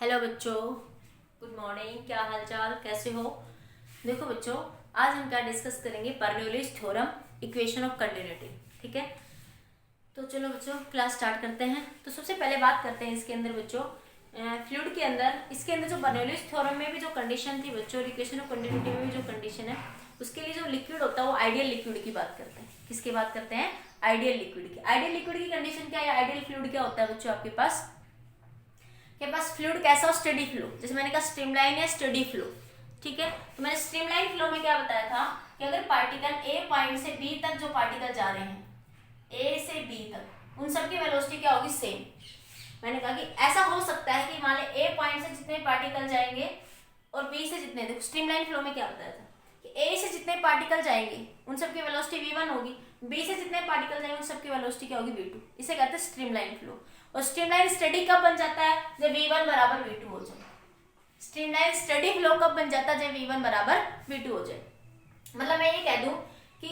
Hello बच्चों, good morning. क्या हाल चाल, कैसे हो? देखो बच्चों, आज हम क्या डिस्कस करेंगे, Bernoulli's theorem, equation of continuity. ठीक है, तो चलो बच्चों क्लास स्टार्ट करते हैं। तो सबसे पहले बात करते हैं इसके अंदर बच्चों, फ्लूइड के अंदर, इसके अंदर जो बर्नौलीज थ्योरम में भी जो कंडीशन थी बच्चों, इक्वेशन ऑफ कंटिन्यूटी में भी जो कंडीशन है, उसके लिए जो लिक्विड होता है वो आइडियल लिक्विड की बात करते हैं। किसकी बात करते हैं? आइडियल लिक्विड की। आइडियल लिक्विड की कंडीशन क्या है? आइडियल फ्लूइड क्या होता है बच्चों आपके पास? के पास फ्लूइड कैसा हो? Steady flow. जैसे मैंने कहा स्ट्रीमलाइन या स्टडी फ्लो। ठीक है, तो मैंने स्ट्रीमलाइन फ्लो में क्या बताया था कि अगर पार्टिकल ए पॉइंट से बी तक जो पार्टिकल जा रहे हैं, ए से बी तक, उन सब की वेलोसिटी क्या होगी? सेम। मैंने कहा कि ऐसा हो सकता है कि मान ले ए पॉइंट से जितने पार्टिकल जाएंगे और बी से जितने, देखो स्ट्रीमलाइन फ्लो में क्या बताया था कि ए से जितने पार्टिकल जाएंगे उन सब की वेलोसिटी v1 होगी, बी से जितने पार्टिकल जाएंगे उन सब की वेलोसिटी क्या होगी? v2। इसे कहते हैं स्ट्रीमलाइन फ्लो। और स्ट्रीमलाइन स्टडी कब बन जाता है? जब v1 बराबर v2 हो जाए। स्ट्रीमलाइन स्टडी फ्लो कब बन जाता है? जब v1 बराबर v2 हो जाए। मतलब मैं ये कह दूं कि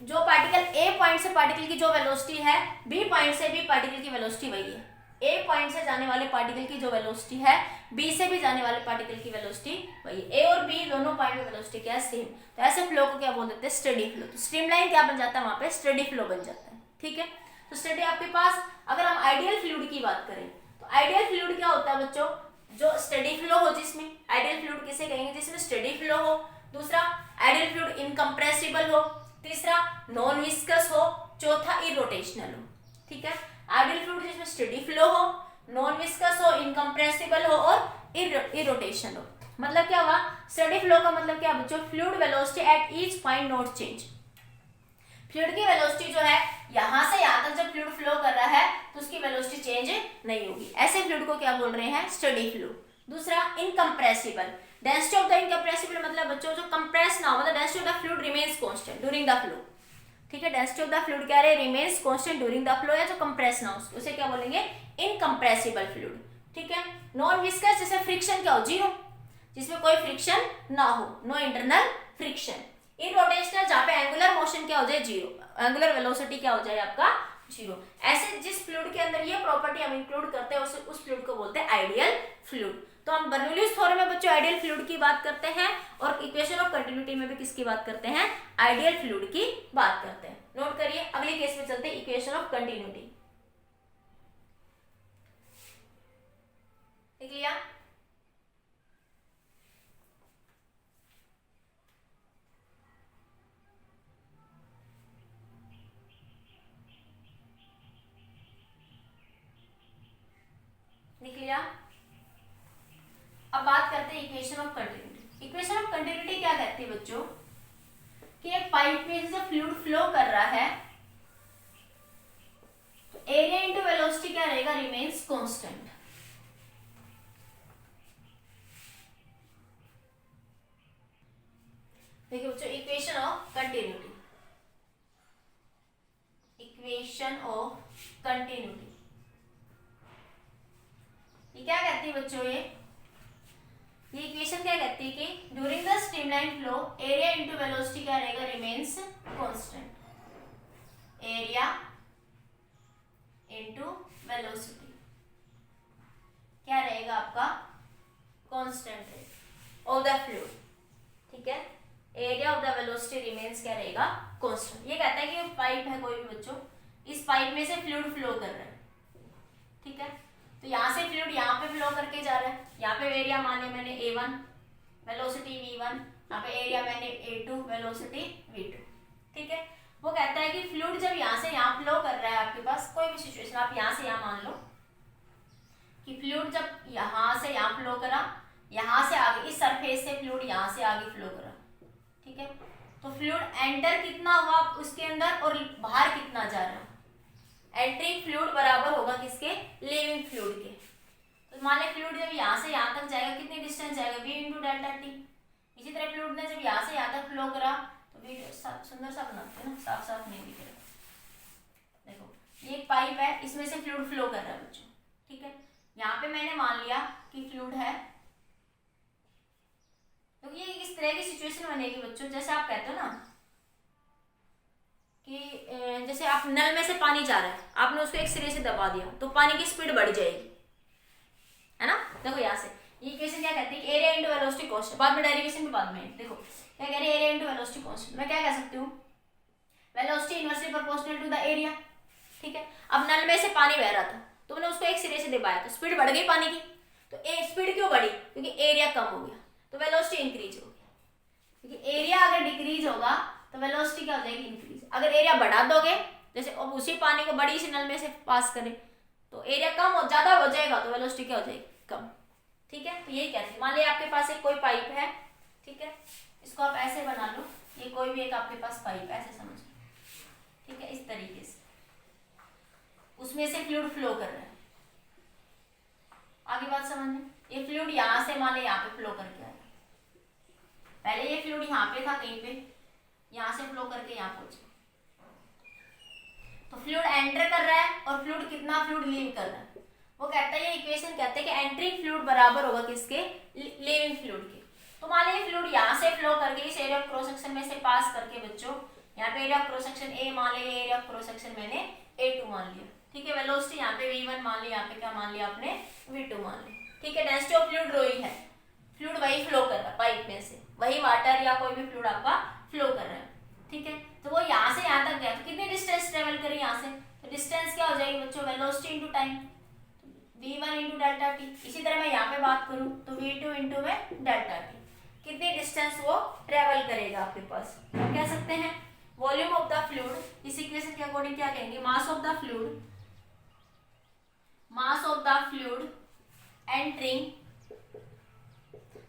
जो पार्टिकल ए पॉइंट से पार्टिकल की जो वेलोसिटी है, बी पॉइंट से भी पार्टिकल की वेलोसिटी वही है। ए पॉइंट से जाने वाले पार्टिकल की जो वेलोसिटी है, बी से भी जाने वाले पार्टिकल की वेलोसिटी वही है। ए और बी दोनों पॉइंट में वेलोसिटी क्या है? सेम। तो ऐसे फ्लो को क्या बोल देते हैं? Steady flow. तो स्ट्रीमलाइन क्या बन जाता है? वहां पे स्टडी फ्लो बन जाता है। ठीक है, तो स्टडी आपके पास, अगर हम आइडियल फ्लूइड की बात करें तो आइडियल फ्लूइड क्या होता है बच्चों? जो स्टडी फ्लो हो, जिसमें आइडियल फ्लूइड किसे कहेंगे? जिसमें स्टडी फ्लो हो। दूसरा, आइडियल फ्लूइड इनकम्प्रेसिबल हो। तीसरा, नॉन विस्कस हो। चौथा, इरोटेशनल हो। ठीक है, आइडियल फ्लूइड जिसमें स्टडी फ्लो हो, नॉन विस्कस हो, इनकम्प्रेसिबल हो और इरोटेशन हो। मतलब क्या हुआ? स्टडी फ्लो का मतलब क्या बच्चों? Fluid velocity at each point not change. Fluid की वेलोसिटी जो है, यहां से यहां तक जब फ्लूइड फ्लो कर रहा है तो उसकी वेलोसिटी चेंज नहीं होगी। ऐसे फ्लूइड को क्या बोल रहे हैं? Steady flow. दूसरा, incompressible. Density of the incompressible मतलब बच्चों जो कंप्रेस ना हो, मतलब density of the fluid remains constant during the flow. ठीक है, डेंसिटी ऑफ द फ्लूइड क्या है? Remains constant during the flow, या जो कंप्रेस ना हो उसे क्या बोलेंगे? Incompressible fluid. ठीक है, नॉन विस्कस, जैसे फ्रिक्शन क्या हो? जीरो, जिसमें कोई फ्रिक्शन ना हो, नो इंटरनल फ्रिक्शन। इरोटेशनल, जहां पे एंगुलर मोशन क्या हो जाए? जीरो, एंगुलर वेलोसिटी क्या हो जाए आपका? जीरो। ऐसे जिस फ्लूइड के अंदर ये प्रॉपर्टी हम इंक्लूड करते हैं उस फ्लूइड को बोलते हैं आइडियल फ्लूइड। तो हम बर्नौलीज थ्योरम में बच्चों आइडियल फ्लूइड की बात करते हैं और इक्वेशन ऑफ कंटिन्यूटी में भी किसकी बात करते हैं? आइडियल फ्लूइड की बात करते हैं। नोट करिए, अगले केस में चलते हैं, इक्वेशन ऑफ कंटिन्यूटी। देख लिया? लिख लिया? अब बात करते हैं equation of continuity. Equation of continuity क्या कहती है बच्चों? कि एक पाइप में से फ्लूइड फ्लो कर रहा है तो एरिया इंटू वेलोसिटी क्या रहेगा? Remains constant. देखिए बच्चों, equation of continuity, equation of continuity ये क्या कहती है बच्चों? ये इक्वेशन क्या कहती है कि during the streamline flow area into velocity क्या रहेगा? Remains constant. Area into velocity क्या रहेगा आपका? कांस्टेंट रहेगा ऑफ द फ्लूइड। ठीक है, area of the velocity remains क्या रहेगा? कांस्टेंट। ये कहता है कि पाइप है कोई भी बच्चों, इस पाइप में से फ्लूइड फ्लो कर रहा है। ठीक है, तो यहां से फ्लूइड यहाँ पे फ्लो करके जा रहा है। यहाँ पे एरिया माने मैंने a1, वेलोसिटी v1, यहाँ पे एरिया मैंने a2, वेलोसिटी v2। ठीक है, वो कहता है कि फ्लूइड जब यहाँ से यहाँ फ्लो कर रहा है, आपके पास कोई भी सिचुएशन, आप यहाँ से यहाँ मान लो कि फ्लूइड जब यहाँ से यहाँ फ्लो करा, यहाँ से आगे इस सरफेस से फ्लूइड यहाँ से आगे फ्लो करा। ठीक है, तो फ्लूइड एंटर कितना हुआ उसके अंदर और बाहर कितना जा रहा है? एंट्रिंग फ्लूइड बराबर होगा किसके? लिविंग फ्लूइड के। तो मान ले फ्लूइड जब यहाँ से यहाँ तक जाएगा, कितनी डिस्टेंस जाएगा? v into delta T. इसी तरह फ्लूइड ने जब यहाँ से यहाँ तक फ्लो करा, तो वीडियो सुंदर सा बनाते हैं ना, साफ साफ नहीं दिख रहा। देखो, ये एक पाइप है, इसमें से फ्लूइड फ्लो कर रहा है बच्चों। ठीक है, यहाँ पे मैंने मान लिया कि फ्लूइड है, तो ये इस तरह की सिचुएशन बनेगी बच्चों, जैसे आप कहते हो ना कि जैसे आप नल में से पानी जा रहा है, आपने उसको एक सिरे से दबा दिया तो पानी की स्पीड बढ़ जाएगी, है ना? देखो यहाँ से ये इक्वेशन क्या कहती है कि एरिया इंटू वेलोसिटी कांस्टेंट, बाद में डेरिवेशन भी बाद में। देखो क्या कह रही है, एरिया इंटू वेलोसिटी कांस्टेंट, मैं क्या कह सकती हूँ, velocity inversely proportional to the area. ठीक है, अब नल में से पानी बह रहा था, तुमने उसको एक सिरे से दबाया तो स्पीड बढ़ गई पानी की, तो स्पीड क्यों बढ़ी, क्योंकि एरिया कम हो गया, तो वेलोसिटी इंक्रीज हो गया। क्योंकि एरिया अगर डिक्रीज होगा तो वेलोसिटी क्या हो जाएगी, इंक्रीज। अगर एरिया बढ़ा दोगे, जैसे अब उसी पानी को बड़ी सी नल में से पास करें, तो एरिया कम हो ज्यादा हो जाएगा तो वेलोसिटी क्या हो जाएगी, कम। ठीक है, तो यही कहते हैं। मान लिया आपके पास एक कोई पाइप है, ठीक है, इसको आप ऐसे बना लो, ये कोई भी एक आपके पास पाइप ऐसे समझ लो, ठीक है, इस तरीके से उसमें से फ्लूइड फ्लो कर रहा है। आगे बात समझ में, ये फ्लूइड यहां से मान लो यहाँ पे फ्लो करके आया, पहले ये फ्लूइड यहाँ पे था कहीं पे, यहाँ से फ्लो करके यहाँ पहुंचे, तो फ्लूइड एंटर कर रहा है और फ्लूइड कितना फ्लूइड लीव कर रहा है, वो कहता है, ये इक्वेशन कहते हैं कि एंट्रिंग फ्लूइड बराबर होगा किसके, लीविंग फ्लूइड के। तो मान लीजिए फ्लूइड यहाँ से फ्लो करके इस एरिया ऑफ क्रॉस सेक्शन में से पास करके, बच्चों यहाँ पे area of cross section A मान लिया, एरिया ऑफ क्रॉस सेक्शन मैंने A2 मान लिया। ठीक है, वेलोसिटी यहाँ पे V1 मान लिया, यहाँ पे क्या मान लिया आपने, V2 मान लिया। ठीक है, डेंसिटी ऑफ फ्लूइड रो ही है, फ्लूइड वही फ्लो कर रहा है पाइप में से, वही वाटर या कोई भी फ्लूइड आपका फ्लो कर रहा है। ठीक है, तो वो यहाँ से यहाँ तक गया, तो कितनी डिस्टेंस ट्रेवल करी यहाँ से, तो डिस्टेंस क्या हो जाएगी बच्चों, velocity into time, v1 into delta T. इसी तरह मैं यहाँ पे बात करूँ तो v2 इंटू में डेल्टा टी, कितनी डिस्टेंस वो ट्रेवल करेगा आपके पास। हम कह सकते हैं वॉल्यूम ऑफ द फ्लूइड, इस इक्वेशन के अकॉर्डिंग क्या कहेंगे, mass of the fluid, mass of the fluid entering.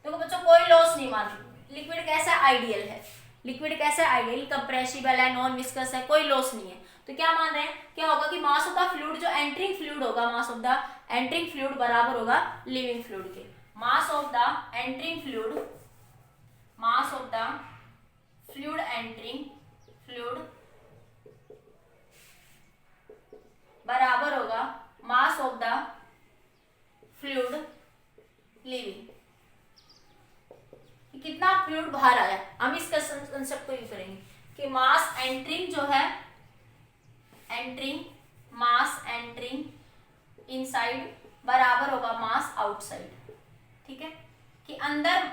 देखो बच्चों कोई लॉस नहीं मान रही, लिक्विड कैसा आइडियल है, लिक्विड कैसा आइडियल, कंप्रेसिबल है, नॉन विस्कस है, कोई लॉस नहीं है। तो क्या मान रहे हैं, क्या होगा कि मास ऑफ द फ्लूइड जो एंटरिंग फ्लूइड होगा, mass of the entering fluid बराबर होगा लिविंग फ्लूइड के। Mass of the entering fluid, mass of the fluid entering fluid बराबर होगा mass of the fluid living. कितना फ्लूइड बाहर आया, हम इस कंसेप्ट को यूज करेंगे कि मास एंटरिंग जो है, एंटरिंग, मास एंटरिंग इनसाइड बराबर होगा मास आउटसाइड। ठीक है, कि अंदर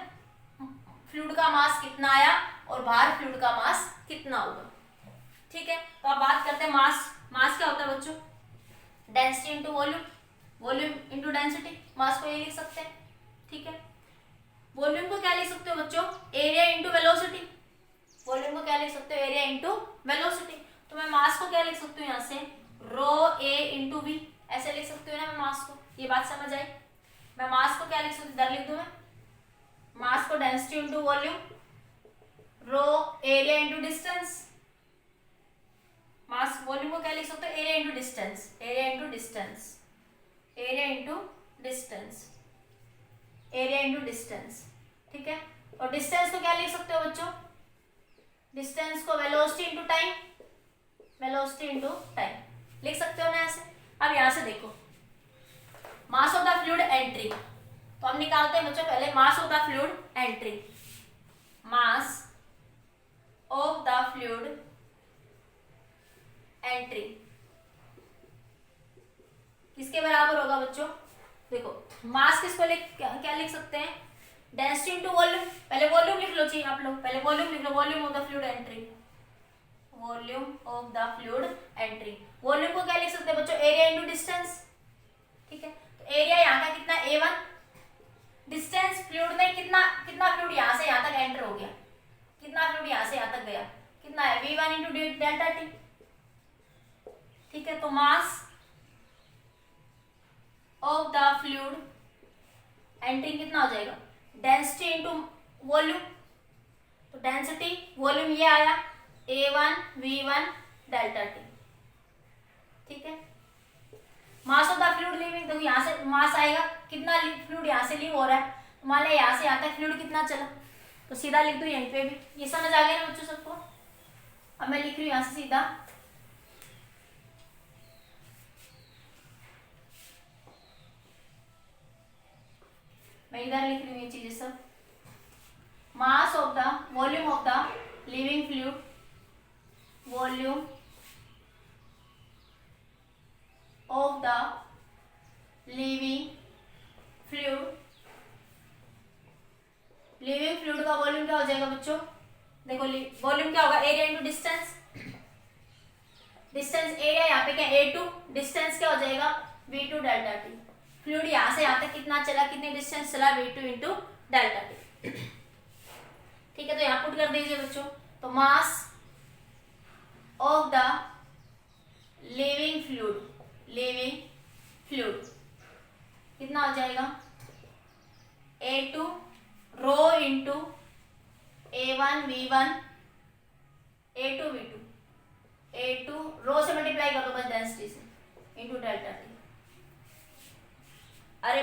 फ्लूइड का मास कितना आया और बाहर फ्लूइड का मास कितना होगा। ठीक है, तो अब बात करते हैं मास। मास क्या होता है बच्चों, density into volume, volume into density, mass को ये लिख सकते हैं। ठीक है, वॉल्यूम को क्या लिख सकते हो बच्चों, एरिया इंटू वेलोसिटी, वॉल्यूम को क्या लिख सकते हो, एरिया इंटू वेलोसिटी। तो मैं मास को क्या लिख सकती हूँ यहाँ से, रो ए इंटू वी, ऐसे लिख सकती हूँ ना मैं मास को। ये बात समझ आई, मैं मास को क्या लिख सकती हूँ, इधर लिख दूं मैं, मास को density into volume, rho area into distance, mass volume को क्या लिख सकते हो, area into distance, area into distance, area into distance, area into distance. ठीक है, और डिस्टेंस को क्या लिख सकते हो बच्चों, डिस्टेंस को velocity into time, velocity into time लिख सकते हो ना ऐसे। अब यहां से देखो mass of the fluid entering, तो हम निकालते हैं बच्चों पहले mass of the fluid entering, mass of the fluid entering किसके बराबर होगा बच्चों, देखो मास किसको क्या लिख सकते हैं, डेंसिटी इंटू वॉल्यूम, पहले वॉल्यूम लिख लो चाहिए आप लोग, पहले वॉल्यूम लिख लो, volume of the fluid entering, volume of the fluid entering. Volume को क्या लिख सकते हैं बच्चों, एरिया इंटू डिस्टेंस। ठीक है, तो एरिया यहाँ का कितना A1, डिस्टेंस फ्लूइड में कितना कितना फ्लूइड यहाँ से यहाँ तक एंटर हो गया, कितना फ्लूइड यहाँ से यहाँ तक गया, कितना है V1 इंटू डेल्टा टी। ठीक है, तो mass of the fluid entering कितना हो जाएगा, डेंसिटी इंटू वॉल्यूम, तो डेंसिटी वॉल्यूम ये आया A1 V1 डेल्टा टी। ठीक है, mass of the fluid living, देखो यहाँ से मास आएगा, कितना फ्लूइड यहाँ से लीव हो रहा है, तो मान लिया यहाँ से यहाँ तक फ्लूइड कितना चला, तो सीधा लिख दो यहीं पे भी। ये समझ आ गया ना बच्चों सबको। अब मैं लिख रही हूँ यहाँ से सीधा, मैं इधर लिख रही हूँ ये चीजें सब, mass of the volume of the living fluid, volume of the living fluid क्या हो जाएगा बच्चों, देखो वॉल्यूम क्या होगा, area into distance, distance area यहाँ पे क्या A2, डिस्टेंस क्या हो जाएगा V2 डेल्टा टी। फ्लूइड यहाँ से यहाँ तक कितना चला, कितने डिस्टेंस चला, V2 इंटू डेल्टा टी। ठीक है, तो यहाँ पुट कर दीजिए बच्चों। तो mass of the living fluid कितना हो जाएगा, A2 rho into A1 V1 A2 V2, A2 रो से मल्टीप्लाई कर दो बस डेंसिटी से इंटू डेल्टा टी। अरे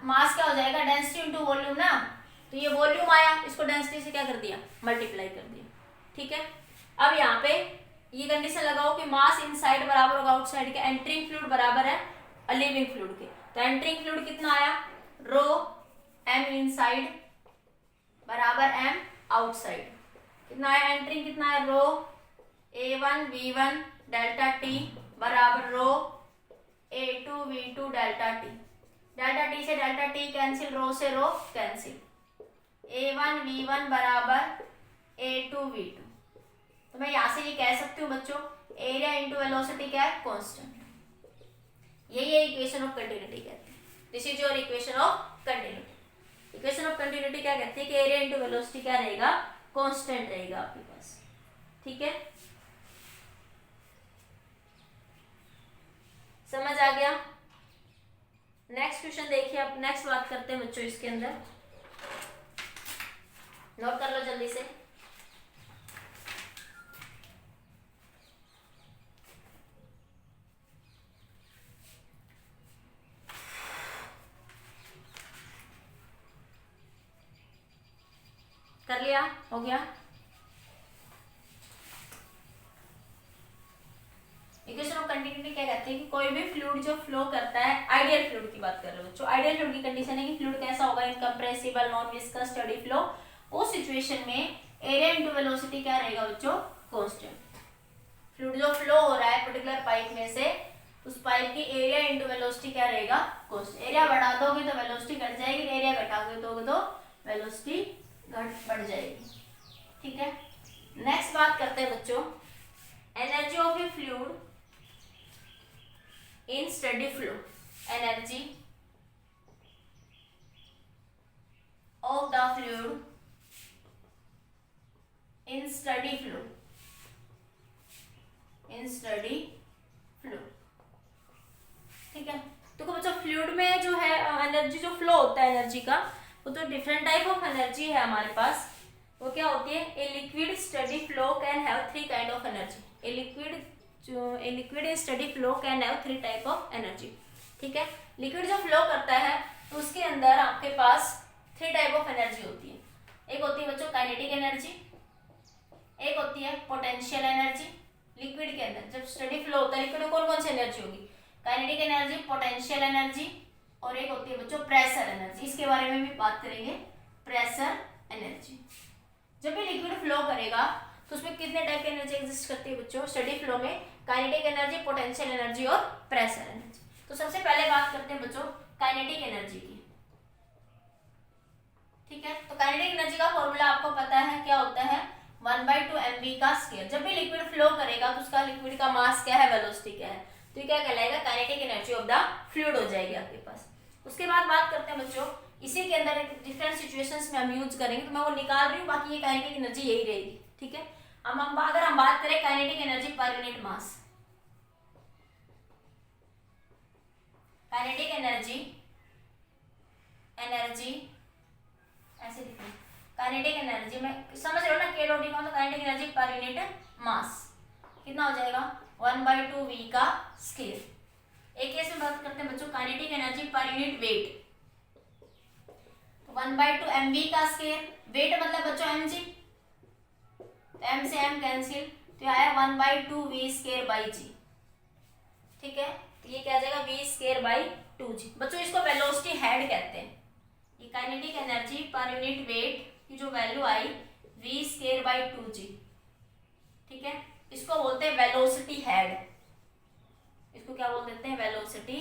मास क्या हो जाएगा, डेंसिटी इंटू वॉल्यूम ना, तो ये वॉल्यूम आया, इसको डेंसिटी से क्या कर दिया, मल्टीप्लाई कर दिया। ठीक है, अब यहाँ पे ये कंडीशन लगाओ कि मास इनसाइड बराबर होगा आउटसाइड के, एंटरिंग फ्लूइड बराबर है लिविंग फ्लूइड के। तो एंटरिंग फ्लूइड कितना आया, रो m इनसाइड बराबर m आउटसाइड, कितना आया एंटरिंग, कितना है रो A1 V1 डेल्टा टी बराबर रो A2 V2 delta T. Delta T से डेल्टा टी कैंसिल, रो से रो कैंसिल, A1 V1 बराबर A2 V2। तो मैं यहां से ये कह सकती हूँ बच्चों, एरिया इंटू वेलोसिटी क्या है, कांस्टेंट। यही है इक्वेशन ऑफ कंटिन्यूटी कहते हैं। This is your equation of continuity. Equation of continuity क्या कहती है कि एरिया इंटू वेलोसिटी क्या रहेगा, कांस्टेंट रहेगा आपके पास। ठीक है, समझ आ गया। नेक्स्ट क्वेश्चन देखिए, अब नेक्स्ट बात करते हैं बच्चों, इसके अंदर नोट कर लो जल्दी से। कर लिया, हो गया। इक्वेशन ऑफ कंटिन्यूटी क्या कहते हैं कि कोई भी फ्लूइड जो फ्लो करता है, आइडियल फ्लूइड की बात कर रहे हो बच्चों, आइडियल फ्लूइड की कंडीशन है कि फ्लूइड कैसा होगा, incompressible, non viscous, steady flow. उस सिचुएशन में एरिया इनटू वेलोसिटी क्या रहेगा बच्चों, कांस्टेंट। फ्लूइड जो फ्लो हो रहा है पर्टिकुलर पाइप में से, उस पाइप की एरिया इनटू वेलोसिटी क्या रहेगा, कांस्टेंट। एरिया बढ़ा दोगे तो वेलोसिटी घट जाएगी, एरिया घटा दोगे तो वेलोसिटी बढ़ जाएगी। ठीक है, नेक्स्ट बात करते हैं बच्चों, energy of A fluid in steady flow. Energy of the fluid in steady flow, in steady flow. ठीक है, तो बच्चों फ्लूइड में जो है एनर्जी जो फ्लो होता है एनर्जी का, वो तो डिफरेंट टाइप ऑफ एनर्जी है हमारे पास। वो क्या होती है, a liquid steady flow can have three kind of energy. A liquid in steady flow can have three type of energy. ठीक है, लिक्विड जो फ्लो करता है तो उसके अंदर आपके पास थ्री टाइप ऑफ एनर्जी होती है। एक होती है बच्चों काइनेटिक एनर्जी, एक होती है पोटेंशियल एनर्जी। लिक्विड के अंदर जब स्टेडी फ्लो होता है लिक्विड में कौन कौन सी एनर्जी होगी, काइनेटिक एनर्जी, पोटेंशियल एनर्जी, और एक होती है बच्चों प्रेशर एनर्जी। इसके बारे में भी बात करेंगे, प्रेशर एनर्जी। जब भी लिक्विड फ्लो करेगा तो उसमें कितने टाइप की एनर्जी एग्जिस्ट करती है बच्चों स्टडी फ्लो में, काइनेटिक एनर्जी, पोटेंशियल एनर्जी और प्रेशर एनर्जी। तो सबसे पहले बात करते हैं बच्चों काइनेटिक एनर्जी की। ठीक है, तो काइनेटिक एनर्जी का फॉर्मूला आपको पता है क्या होता है, 1/2 mv का स्क्वायर। जब भी लिक्विड फ्लो करेगा तो उसका लिक्विड का मास क्या है, वेलोसिटी क्या है, तो ये क्या कहलाएगा, kinetic energy of the fluid हो जाएगी आपके पास। उसके बाद बात करते हैं बच्चों, इसी के अंदर डिफरेंट सिचुएशंस में हम यूज करेंगे, तो मैं वो निकाल रही हूँ, बाकी ये काइनेटिक एनर्जी यही रहेगी। ठीक है, अब हम अगर हम बात करें काइनेटिक एनर्जी पर यूनिट मास, काइनेटिक एनर्जी ऐसे लिखना, काइनेटिक एनर्जी में समझ रहे हो ना, के डॉट लिखा तो काइनेटिक एनर्जी पर यूनिट मास कितना हो जाएगा, 1/2 v का स्क्वायर। एक केस में बात करते हैं बच्चों kinetic energy per unit wait, 1/2 mv का स्क्वायर। वेट मतलब बच्चों mg, तो m से m कैंसिल, तो आया 1/2 v स्क्वायर बाई g। ठीक है, तो ये क्या आ जाएगा, v स्क्वायर बाई 2g। बच्चों इसको वेलोसिटी हेड कहते हैं। ये kinetic energy per unit wait की जो value I v square by 2g। ठीक है, इसको बोलते हैं वेलोसिटी हेड, इसको क्या बोल देते हैं, वेलोसिटी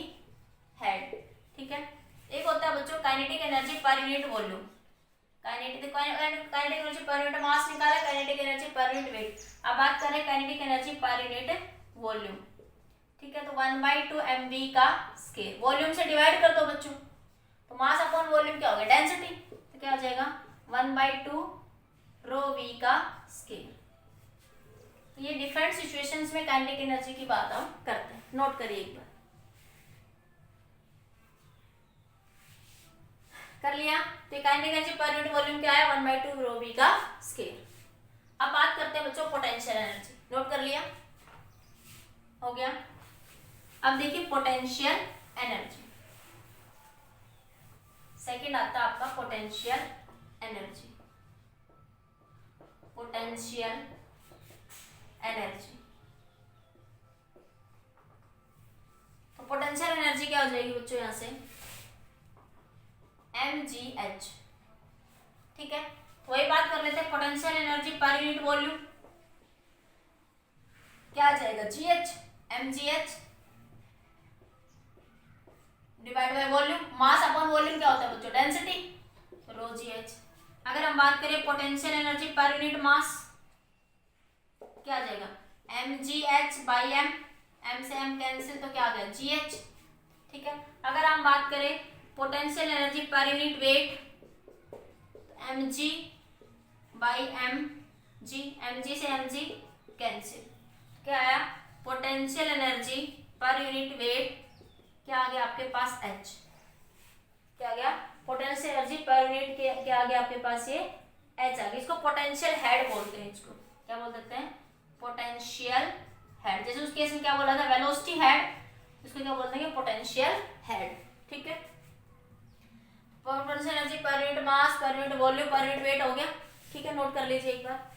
हेड। ठीक है, एक होता है बच्चों kinetic energy per unit volume, kinetic energy per unit mass निकाला, kinetic energy per unit weight. अब बात करें kinetic energy per unit volume. ठीक है, तो 1/2 mv का स्केल, वॉल्यूम से डिवाइड कर दो बच्चों, तो मास अपॉन वॉल्यूम क्या हो गया, डेंसिटी, तो क्या हो जाएगा 1/2 रो v का स्केल। तो ये डिफरेंट सिचुएशंस में काइनेटिक एनर्जी की बात हम करते हैं, नोट करिए एक बार। कर लिया, तो kinetic energy per unit volume क्या है, 1/2 रो v का स्केल। अब बात करते हैं बच्चों पोटेंशियल एनर्जी, नोट कर लिया, हो गया। अब देखिए पोटेंशियल एनर्जी, सेकंड आता है आपका पोटेंशियल एनर्जी। पोटेंशियल एनर्जी, तो पोटेंशियल एनर्जी क्या हो जाएगी बच्चों यहां से mgh। ठीक है, तो वही बात कर लेते हैं, potential energy per unit volume क्या आ जाएगा gh, mgh divide by volume, mass upon volume क्या होता है बच्चों, डेंसिटी, रो gh। अगर हम बात करें पोटेंशियल एनर्जी पर यूनिट मास क्या आ जाएगा mgh बाई m, m से m कैंसिल, तो क्या आ गया gh। ठीक है, अगर हम बात करें potential energy per unit wait, mg by mg, mg से mg कैंसिल, क्या आया potential energy per unit wait क्या आ गया आपके पास h, क्या आ गया पोटेंशियल एनर्जी पर यूनिट क्या आ गया आपके पास ये h आ गया। इसको पोटेंशियल हेड बोलते हैं, इसको क्या बोल देते हैं, पोटेंशियल हेड। जैसे उस केस में क्या बोला था वेलोसिटी हेड, इसको क्या बोलते हैं पोटेंशियल हेड। ठीक है, पोटेंशियल एनर्जी पर यूनिट मास, पर unit volume, per unit wait हो गया। ठीक है, नोट कर लीजिए एक बार।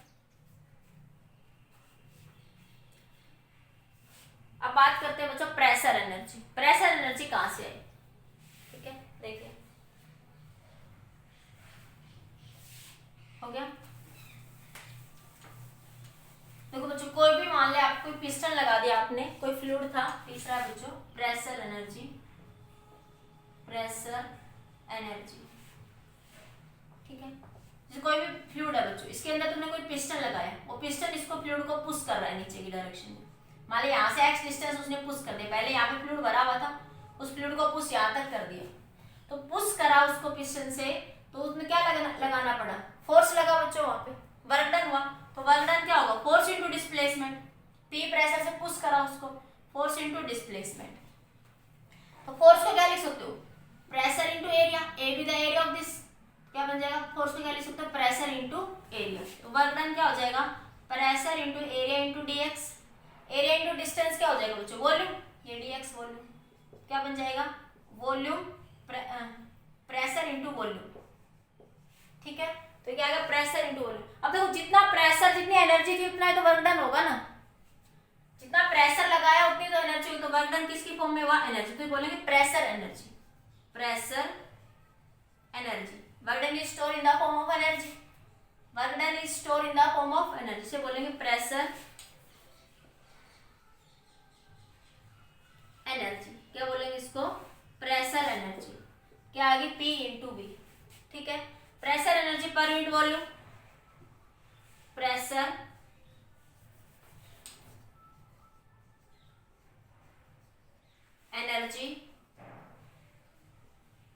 अब बात करते हैं बच्चों प्रेशर एनर्जी। प्रेशर एनर्जी कहां से आई, ठीक है देखिए, हो गया। देखो बच्चों, कोई भी मान ले आप कोई पिस्टन लगा दिया आपने, कोई फ्लूइड था, तीसरा है बच्चों प्रेशर एनर्जी, प्रेशर एनर्जी। ठीक है, जैसे कोई भी फ्लूइड है बच्चों, इसके अंदर तुमने कोई पिस्टन लगाया, वो पिस्टन इसको फ्लूइड को पुश कर रहा है नीचे की डायरेक्शन में। मान ली यहाँ से x डिस्टेंस उसने पुश कर दिया, पहले यहाँ पे फ्लूइड भरा हुआ था, उस फ्लूइड को पुश यहाँ तक कर दिया, तो पुश करा उसको पिस्टन से, तो उसमें क्या लगाना पड़ा, फोर्स लगा बच्चों, वहां पे वर्क डन हुआ। तो वर्क डन क्या होगा, force into displacement, P pressure से पुश करा उसको, फोर्स इनटू डिस्प्लेसमेंट। तो फोर्स को क्या लिख सकते हो, pressure into area, A be the area of this, क्या बन जाएगा, फोर्स को क्या लिख सकते हो, प्रेशर इनटू एरिया। तो वर्क डन क्या हो जाएगा, pressure into area into dx, area into distance क्या हो जाएगा बच्चों, वॉल्यूम, ये dx वॉल्यूम, क्या बन जाएगा वॉल्यूम, प्रेशर इनटू वॉल्यूम। ठीक है, तो क्या आएगा प्रेशर इनटू वॉल्यूम। अब देखो जितना प्रेशर, जितनी एनर्जी थी उतना ही तो वर्क डन होगा ना, जितना प्रेशर लगाया उतनी तो एनर्जी हुई, तो वर्क डन किसकी फॉर्म में हुआ, एनर्जी। तो बोलेंगे pressure energy, pressure energy, work done is store in the form of energy, work done is store in the form of energy, से बोलेंगे प्रेशर एनर्जी। क्या बोलेंगे इसको, प्रेशर एनर्जी, क्या आगे P इंटू बी। ठीक है, pressure energy per unit volume, pressure energy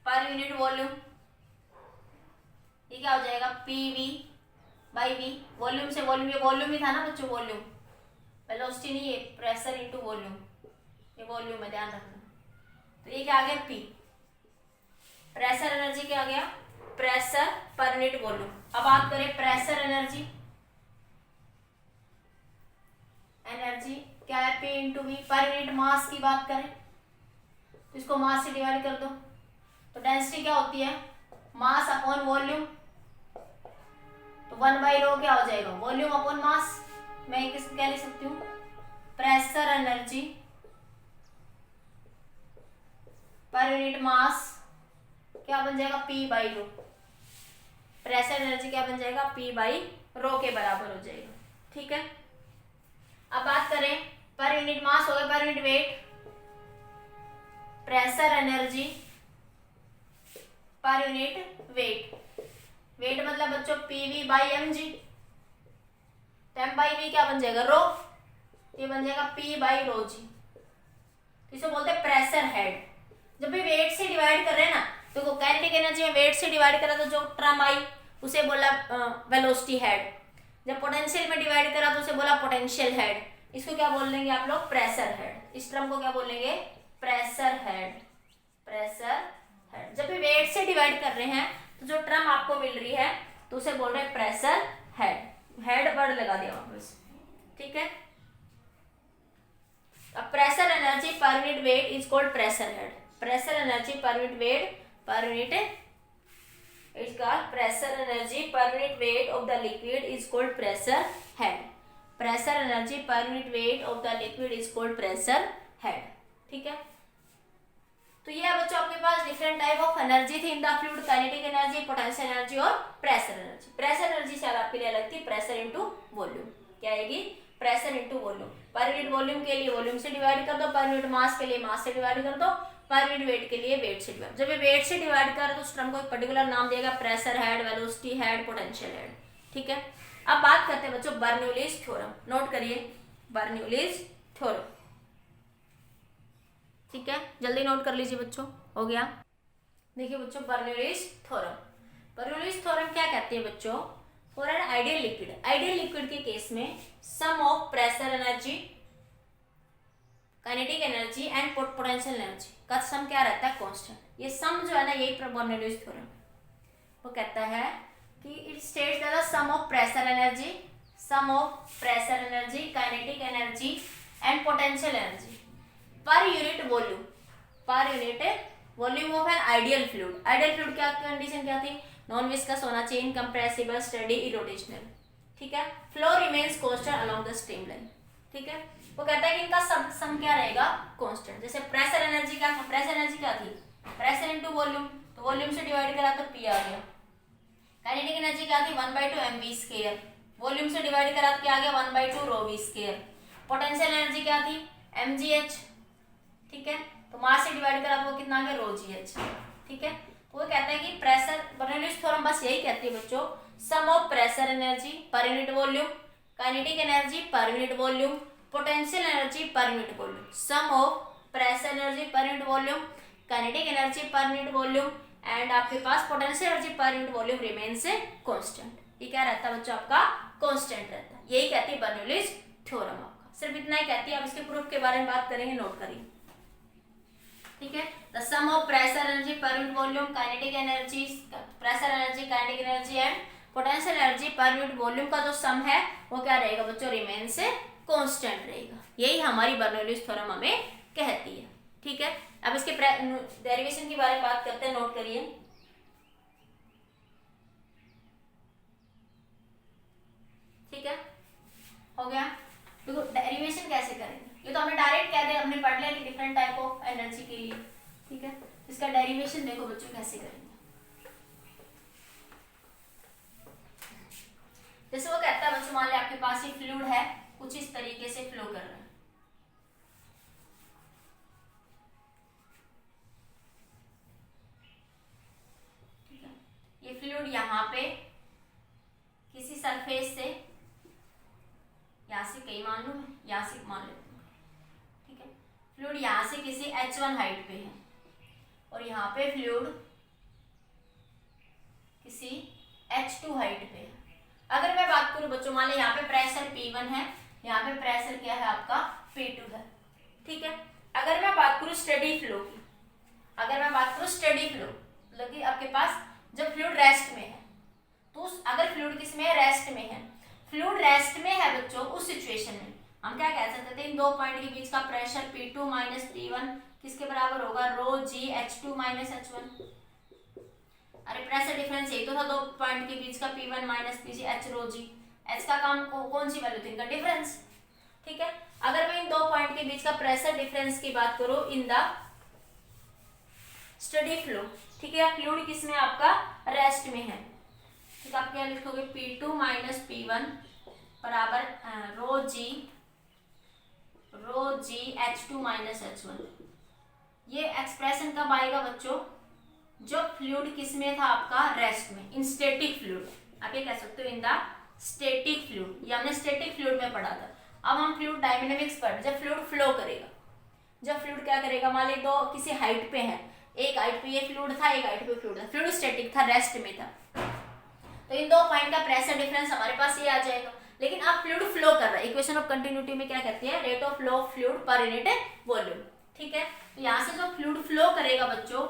per unit volume, ये क्या हो जाएगा PV बाई V, वॉल्यूम से वॉल्यूम, ये वॉल्यूम ही था ना बच्चों, वॉल्यूम वेलोसिटी नहीं है, प्रेशर इनटू वॉल्यूम, ये वॉल्यूम है, ध्यान रखना। तो ये क्या आ गया P, प्रेशर एनर्जी क्या आ गया, प्रेशर पर यूनिट वॉल्यूम। अब बात करें प्रेशर एनर्जी, एनर्जी क्या है P into V, per unit mass की बात करें तो इसको मास से डिवाइड कर दो, तो डेंसिटी क्या होती है, मास अपॉन वॉल्यूम, तो 1/ρ क्या हो जाएगा, वॉल्यूम अपॉन मास। मैं किस क्या लिख सकती हूँ, प्रेशर एनर्जी पर यूनिट मास क्या बन जाएगा P/ρ, प्रेशर एनर्जी क्या बन जाएगा P/ρ के बराबर हो जाएगा। ठीक है, अब बात करें पर यूनिट मास हो गया per unit weight, pressure energy per unit weight, weight मतलब बच्चों पीवी बाई एम जी, तो एम बाई वी क्या बन जाएगा, रो, ये बन जाएगा पी बाई रो जी। इसे बोलते हैं प्रेशर हेड। जब भी वेट से डिवाइड कर रहे हैं ना, तो काइनेटिक एनर्जी में वेट से डिवाइड करा तो जो टर्म आई उसे बोला वेलोसिटी हेड। जब पोटेंशियल में डिवाइड करा तो उसे बोला पोटेंशियल हेड। इसको क्या बोल लेंगे आप लोग, प्रेशर हेड। इस टर्म को क्या बोलेंगे, प्रेशर हेड, प्रेशर हेड। जब भी वेट से डिवाइड कर रहे हैं तो जो टर्म आपको मिल रही है तो उसे बोल रहे हैं प्रेशर हेड। हेड वर्ड लगा दिया वापस, ठीक है। अब pressure energy per unit wait is called pressure head. Pressure energy per unit wait, per unit is called pressure energy per unit weight of the liquid is called pressure head. Pressure energy per unit weight of the liquid is called pressure head, ठीक है। तो ये बच्चों आपके पास different type of energy थी in the fluid, kinetic energy, potential energy और pressure energy. Pressure energy शायद आपके लिए अलग थी, प्रेशर इनटू वॉल्यूम। क्या आएगी, pressure into volume. Per unit volume के लिए वॉल्यूम से डिवाइड कर दो, पर यूनिट मास के लिए मास से डिवाइड कर दो, पर यूनिट वेट के लिए वेट से डिवाइड। जब ये वेट से डिवाइड कर तो उस टर्म को एक पर्टिकुलर नाम दिएगा, pressure head, velocity head, potential head, ठीक है। अब बात करते हैं बच्चों बर्नौलीज थ्योरम। नोट करिए बर्नौलीज थ्योरम, ठीक है, जल्दी नोट कर लीजिए बच्चों, हो गया। देखिए बच्चों बर्नौलीज थ्योरम, बर्नौलीज थ्योरम क्या कहती है बच्चों, for an ideal liquid, ideal liquid के केस में sum of pressure energy, kinetic energy and potential energy का सम क्या रहता है, कांस्टेंट। ये सम जो है ना, यही बर्नौलीज थ्योरम वो कहता है कि it states that the sum of pressure energy, sum of pressure energy, kinetic energy and potential energy per unit volume, per unit volume of an ideal fluid. Ideal fluid क्या condition क्या थी, non viscous होना चाहिए, incompressible, study, irrotational, ठीक है। Flow remains constant along the stream line, ठीक है। वो कहता है कि इनका सब सम क्या रहेगा, कांस्टेंट। जैसे प्रेशर एनर्जी क्या, प्रेशर एनर्जी क्या थी, प्रेशर इनटू वॉल्यूम, तो वॉल्यूम से डिवाइड करा तो पी आ गया। काइनेटिक एनर्जी क्या थी, 1/2 mv स्क्वायर, वॉल्यूम से डिवाइड करा तो क्या आ गया, 1/2 rho v square. Potential energy क्या थी, mgh, ठीक है, तो मास से डिवाइड करा तो वो कितना आ गया, rho gh, ठीक है। तो वो कहता है कि प्रेशर, बर्नौलीज थ्योरम बस यही कहती है बच्चों, sum of pressure energy per unit volume, kinetic energy per unit volume, potential energy per unit volume, sum of pressure energy per unit volume, kinetic energy per unit volume and आपके पास potential energy per unit volume remains constant. ये क्या रहता है बच्चों, आपका constant रहता है। यही कहती है बर्नौलीज थ्योरम, आपका सिर्फ इतना ही कहती है। अब इसके प्रूफ के बारे में बात करेंगे, नोट करिए, ठीक है। The sum of pressure energy per unit volume, kinetic energy, pressure energy, kinetic energy and potential energy per unit volume का जो सम है वो क्या रहेगा बच्चों, रिमेन्स कांस्टेंट रहेगा। यही हमारी बर्नौलीज थ्योरम हमें कहती है, ठीक है। अब इसके डेरिवेशन के बारे में बात करते हैं, नोट करिए, ठीक है, हो गया। देखो डेरिवेशन कैसे करेंगे, ये तो हमने डायरेक्ट कह दिया, हमने पढ़ लिया कि डिफरेंट टाइप ऑफ एनर्जी के लिए, ठीक है। इसका डेरिवेशन देखो बच्चों कैसे करेंगे। जैसे वो कहता है बच्चों, मान लिया आपके पास ये फ्लूइड है, कुछ इस तरीके से फ्लो कर रहा है, ठीक है। ये फ्लूइड यहाँ पे किसी सरफेस से, यहाँ से कई मान लो, यहाँ से मान लेते हैं, ठीक है। फ्लूइड यहाँ से किसी h1 हाइट पे है और यहाँ पे फ्लूइड किसी h2 हाइट पे है। अगर मैं बात करूं बच्चों, मान लीजिए यहाँ पे प्रेशर P1 है, यहाँ पे प्रेशर क्या है आपका P2 है, ठीक है। अगर मैं बात करूं स्टेडी फ्लो की, अगर मैं बात करूं स्टेडी फ्लो, मतलब कि आपके पास जब फ्लूइड रेस्ट में है, तो अगर फ्लूइड किस में है, रेस्ट में है, फ्लूइड रेस्ट में है बच्चों, उस सिचुएशन में हम क्या कह सकते थे, इन दो पॉइंट के बीच का प्रेशर P2 माइनस P1 किसके बराबर होगा, रो जी H2 माइनस H1। अरे प्रेशर डिफरेंस यही तो था, दो पॉइंट के बीच का P1 माइनस Pg H रो जी। H का काम कौन सी वैल्यू थी, इनका डिफरेंस, ठीक है। अगर मैं इन दो पॉइंट के बीच का प्रेशर डिफरेंस की बात करूं इन द स्टेडी फ्लो, ठीक है, फ्लूइड किस में आपका रेस्ट में है, ठीक है। आप क्या लिखोगे, P2 माइनस P1 बराबर रो जी H2 माइनस H1। ये एक्सप्रेशन कब आएगा बच्चों, जो फ्लूइड किस में था आपका, रेस्ट में, इन स्टैटिक फ्लूइड, आप ये कह सकते हो इन द स्टैटिक फ्लूइड, ये हमने स्टैटिक फ्लूइड में पढ़ा था। अब हम फ्लूइड डायनामिक्स पढ़, जब फ्लूइड फ्लो करेगा, जब फ्लूइड क्या करेगा, मान ली दो किसी हाइट पे है, एक हाइट पे ये फ्लूइड था, एक हाइट पे फ्लूइड था, फ्लूइड स्टैटिक था, रेस्ट में था, तो इन दो पॉइंट का प्रेशर डिफरेंस हमारे पास ये आ जाएगा। लेकिन अब फ्लूइड फ्लो कर रहा है, इक्वेशन ऑफ कंटिन्यूटी में क्या कहती है, rate of flow of fluid पर यूनिट वॉल्यूम, ठीक है। तो यहाँ से जो फ्लूइड फ्लो करेगा बच्चों,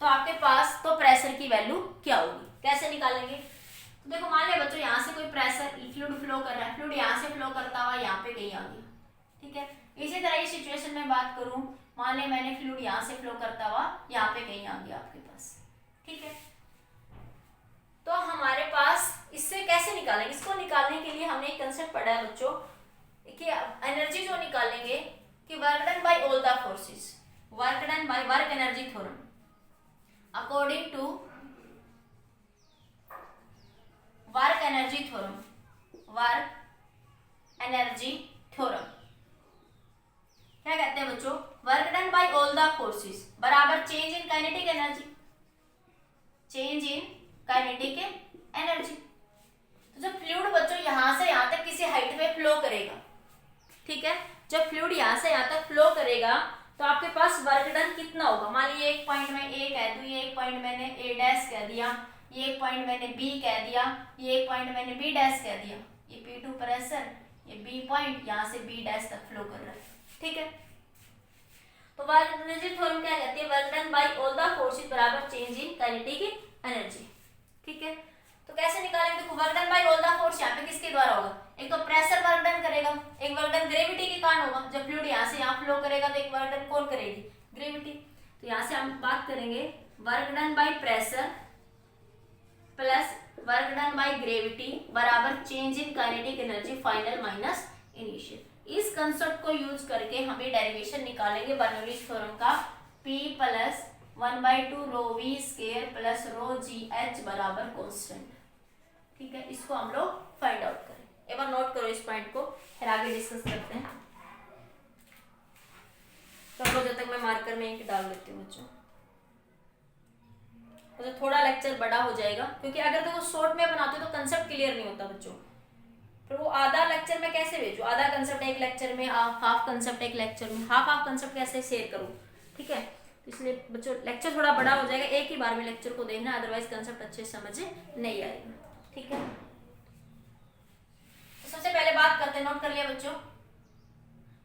तो आपके पास तो प्रेशर की वैल्यू क्या होगी, कैसे निकालेंगे, तो देखो मान लिया बच्चों यहाँ से कोई प्रेशर फ्लूइड फ्लो कर रहा है, फ्लूइड यहाँ से फ्लो करता हुआ यहाँ पे कहीं आ गया, ठीक है। इसी तरह इस सिचुएशन में बात करूं, मान लिया मैंने फ्लूइड यहाँ से फ्लो करता हुआ यहाँ पे कहीं आ गया आपके पास, ठीक है। तो हमारे पास इससे कैसे निकालेंगे, इसको निकालने के लिए हमने एक कंसेप्ट पढ़ा है बच्चों कि एनर्जी जो निकालेंगे कि work done by all the forces, work done by work energy theorem, according to work energy theorem, work energy theorem क्या कहते हैं बच्चों, work done by all the forces बराबर change in kinetic energy, change in kinetic energy. तो जब fluid बच्चों यहां से यहां तक किसी हाइट पे फ्लो करेगा, ठीक है, जब फ्लूइड यहां से यहां तक फ्लो करेगा तो आपके पास वर्क डन कितना होगा, मान लीजिए एक पॉइंट में ए कह दूं, ये एक पॉइंट मैंने ए डैश कह दिया, ये एक पॉइंट मैंने बी कह दिया, ये एक पॉइंट मैंने बी डैश कह दिया, ये P2 प्रेशर, ये बी पॉइंट यहां से बी डैश तक फ्लो कर रहा है, ठीक है। तो वर्क एनर्जी थ्योरम क्या कहती है, work done by all the forces बराबर चेंज इन काइनेटिक एनर्जी, ठीक है। तो कैसे निकालेंगे, देखो work done by all the force यहाँ पे किसके द्वारा होगा, एक तो प्रेशर वर्क डन करेगा, एक वर्क डन ग्रेविटी के कारण होगा, जब फ्लूइड यहाँ से यहाँ फ्लो करेगा तो एक वर्क डन कौन करेगी, ग्रेविटी। तो यहाँ से हम बात करेंगे work done by pressure plus work done by gravity बराबर change in kinetic energy final minus initial. इस कंसेप्ट को यूज करके हमें डेरिवेशन निकालेंगे बर्नौलीज थ्योरम का, P plus 1/2 rho V square plus rho G H बराबर कांस्टेंट, ठीक है। इसको हम लोग फाइंड आउट करें, एक बार नोट करो इस पॉइंट को, फिर आगे डिस्कस करते हैं। तो जब तक मैं मार्कर में इंक डाल देती हूँ बच्चों, तो थोड़ा लेक्चर बड़ा हो जाएगा, क्योंकि अगर तो शॉर्ट में बनाते हो तो कंसेप्ट क्लियर नहीं होता बच्चों, फिर वो आधा लेक्चर में कैसे भेजू, आधा कंसेप्ट एक लेक्चर में, हाफ कंसेप्ट एक लेक्चर में, हाफ कंसेप्ट कैसे शेयर करूँ, ठीक है। तो इसलिए बच्चों लेक्चर थोड़ा बड़ा हो जाएगा, एक ही बार में लेक्चर को देखना, अदरवाइज कंसेप्ट अच्छे से समझ नहीं आएगा, ठीक है। तो सबसे पहले बात करते हैं, नोट कर लिया बच्चों,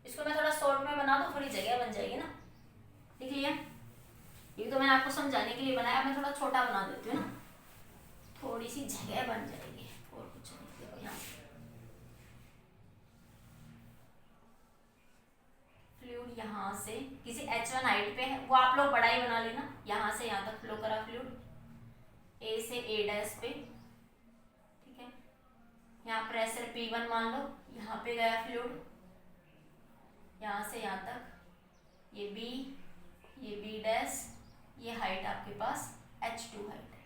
इसको मैं थोड़ा शॉर्ट में बना दूं, थोड़ी जगह बन जाएगी ना, लिख लिया, ये तो मैंने आपको समझाने के लिए बनाया, मैं थोड़ा छोटा बना देती हूँ ना, थोड़ी सी जगह बन जाएगी, और कुछ नहीं। देखो यहाँ फ्लूइड यहाँ से किसी H1 हाइट पे है, वो आप लोग बड़ा ही बना लेना, यहाँ से यहाँ तक फ्लो करा फ्लूइड, A से A डैश पे, ठीक है। यहाँ प्रेशर P1 मान लो, यहाँ पे गया फ्लूइड, यहाँ से यहाँ तक ये B डैश, ये हाइट आपके पास H2 हाइट है,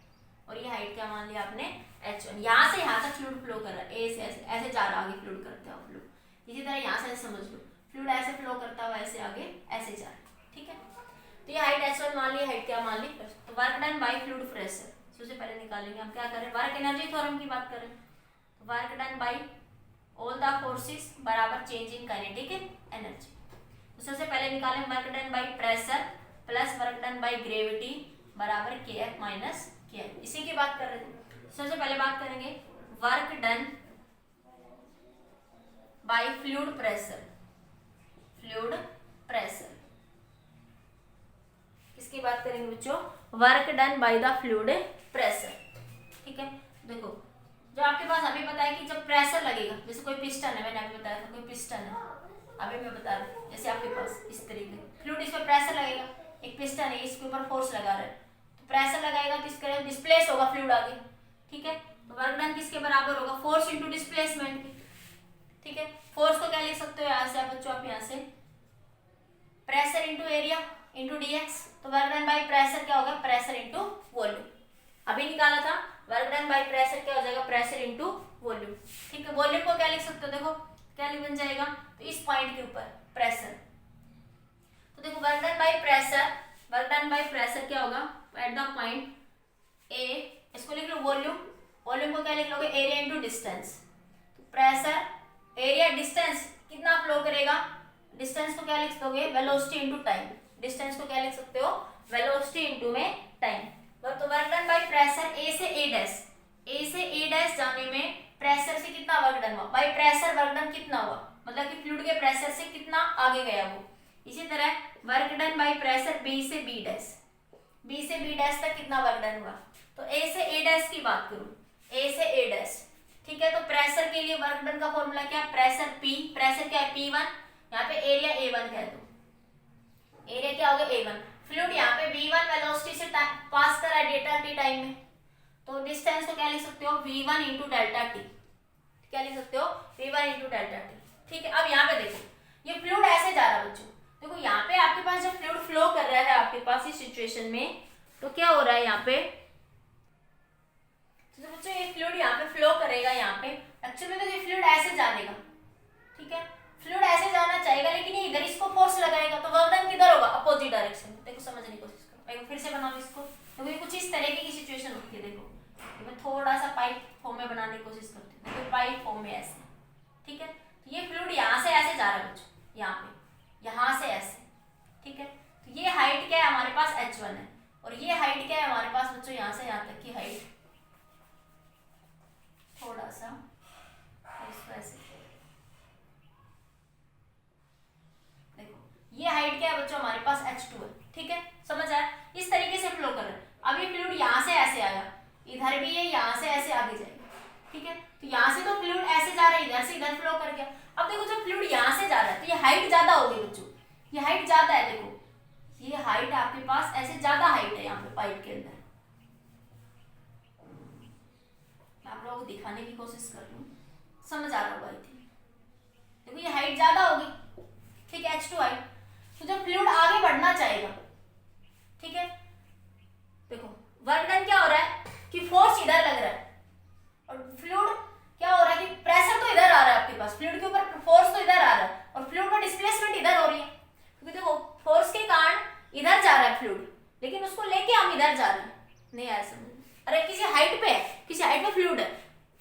और ये हाइट क्या मान लिया आपने, H1। यहाँ से यहाँ तक फ्लूइड फ्लो कर रहा है, A से ऐसे जा रहा, आगे फ्लूइड करते हो फ्लूइड, इसी तरह यहाँ से समझ लो, फ्लूइड ऐसे फ्लो करता हुआ ऐसे आगे ऐसे जा रहा है, ठीक है। तो ये हाइट H1 मान ली, हाइट क्या मान ली, तो work done bye fluid pressure, सबसे पहले निकालेंगे हम, क्या करें, वर्क एनर्जी थ्योरम की बात करें, तो work done by all the forces बराबर चेंज इन काइनेटिक एनर्जी। तो सबसे पहले निकालें work done by pressure plus work done by gravity बराबर Kf माइनस Kf, इसी की बात कर रहे थे। सबसे पहले बात करेंगे work done bye fluid pressure, fluid pressure किसकी बात करेंगे बच्चों, work done by the fluid pressure, ठीक है। देखो जो आपके पास अभी पता है कि जब प्रेशर लगेगा, जैसे कोई पिस्टन है, मैंने अभी बताया था कोई पिस्टन है, अभी मैं बता रही हूँ, जैसे आपके पास इस तरीके फ्लूइड, इस पर प्रेशर लगेगा, एक पिस्टन है, इसके ऊपर फोर्स लगा रहा है, तो प्रेशर लगाएगा तो इसका डिस्प्लेस होगा फ्लूइड आगे, ठीक है। तो वर्क डन किसके बराबर होगा, फोर्स इंटू डिस्प्लेसमेंट की, ठीक है। फोर्स को क्या लिख सकते हो यहाँ से आप बच्चों, आप यहाँ से pressure into area into dx, तो वर्क डन बाय प्रेशर क्या होगा, प्रेशर इंटू वॉल्यूम, अभी निकाला था, वर्क डन बाय प्रेशर क्या हो जाएगा, प्रेशर इंटू वॉल्यूम, ठीक है। वॉल्यूम को क्या लिख सकते हो, देखो क्या बन जाएगा, तो इस पॉइंट के ऊपर प्रेशर, तो देखो work done by pressure, work done by pressure क्या होगा, एट द पॉइंट ए, इसको लिख लो वॉल्यूम, वॉल्यूम को क्या लिख लोगे, एरिया इंटू डिस्टेंस। तो प्रेशर, एरिया, डिस्टेंस कितना फ्लो करेगा, डिस्टेंस को क्या लिख दोगे, वेलोसिटी इंटू टाइम। डिस्टेंस को क्या लिख सकते हो, वेलोसिटी इंटू में टाइम। तो वर्क डन बाय प्रेशर ए से ए डैश, ए से ए डैश जाने में प्रेशर से कितना वर्क डन हुआ, बाय प्रेशर वर्क डन कितना हुआ, मतलब कि फ्लूइड के प्रेशर से कितना आगे गया वो। इसी तरह work done by pressure B से बी डैश, बी से बी डैश तक कितना वर्क डन हुआ। तो ए से ए डैश की बात करूं, ए से ए डैश, ठीक है। तो प्रेशर के लिए वर्क डन का फॉर्मूला क्या, प्रेशर पी, प्रेशर क्या है P1, यहाँ पे एरिया A1 कह दो, एरिया क्या होगा A1। फ्लूइड यहाँ पे V1 वेलोसिटी से पास कर रहा है डेल्टा टी टाइम में, तो डिस्टेंस को क्या लिख सकते हो, V1 इंटू डेल्टा टी, क्या लिख सकते हो, V1 इंटू डेल्टा टी, ठीक है। अब यहाँ पे देखो, ये फ्लूइड ऐसे जा रहा है बच्चों, देखो यहाँ पे आपके पास जब फ्लूइड फ्लो कर रहा है आपके पास इस सिचुएशन में, तो क्या हो रहा है यहाँ पे, तो बच्चों ये फ्लूइड यहाँ पे फ्लो करेगा, यहाँ पे एक्चुअली में तो ये फ्लूइड ऐसे जाएगा, ठीक है। फ्लूइड ऐसे जाना चाहेगा, लेकिन ये इधर इसको फोर्स लगाएगा, तो वर्क डन किधर होगा, अपोजिट डायरेक्शन में। देखो समझने की कोशिश करो, मैं फिर से बनाऊं इसको, देखो ये कुछ इस तरीके की सिचुएशन होती है। देखो मैं थोड़ा सा पाइप फॉर्म में बनाने की कोशिश करती हूँ, देखो पाइप फॉर्म में ऐसे, ठीक है। तो ये फ्लूइड यहाँ से ऐसे जा रहा है बच्चों, यहाँ पे, यहाँ से ऐसे, ठीक है। तो ये हाइट क्या है हमारे पास h1 है, और ये हाइट क्या है हमारे पास बच्चों, यहाँ से यहाँ तक की हाइट, थोड़ा सा इसको ऐसे, देखो ये हाइट क्या है बच्चों हमारे पास h2 है, ठीक है। समझ आया, इस तरीके से फ्लो कर रहा है। अब ये फ्लूइड यहाँ से ऐसे आया, इधर भी है, यहाँ से ऐसे आगे जाएगा, ठीक है। तो यहाँ से तो फ्लूइड ऐसे जा रहा है, इधर से इधर फ्लो कर गया। अब देखो जब फ्लूइड यहाँ से जा रहा है तो ये हाइट ज्यादा होगी बच्चों, ये हाइट ज्यादा है, देखो ये हाइट आपके पास ऐसे ज्यादा हाइट है यहाँ पे पाइप के अंदर, आप लोगों को दिखाने की कोशिश कर लूं, समझ आ रहा होगा। देखो ये हाइट ज्यादा होगी, ठीक है, h2 हाइट। तो जब फ्लूइड आगे बढ़ना चाहेगा, ठीक है, देखो वर्क डन क्या हो रहा है कि फोर्स इधर लग रहा है, और फ्लूइड क्या हो रहा है कि प्रेशर तो इधर आ रहा है आपके पास, फ्लूइड के ऊपर फोर्स तो इधर आ रहा है, और फ्लूइड का डिस्प्लेसमेंट इधर हो रही है, क्योंकि देखो फोर्स के कारण इधर जा रहा है फ्लूइड, लेकिन उसको लेके हम इधर जा रहे हैं, नहीं आया समझ। अरे किसी हाइट पे है, किसी हाइट पे फ्लूइड है,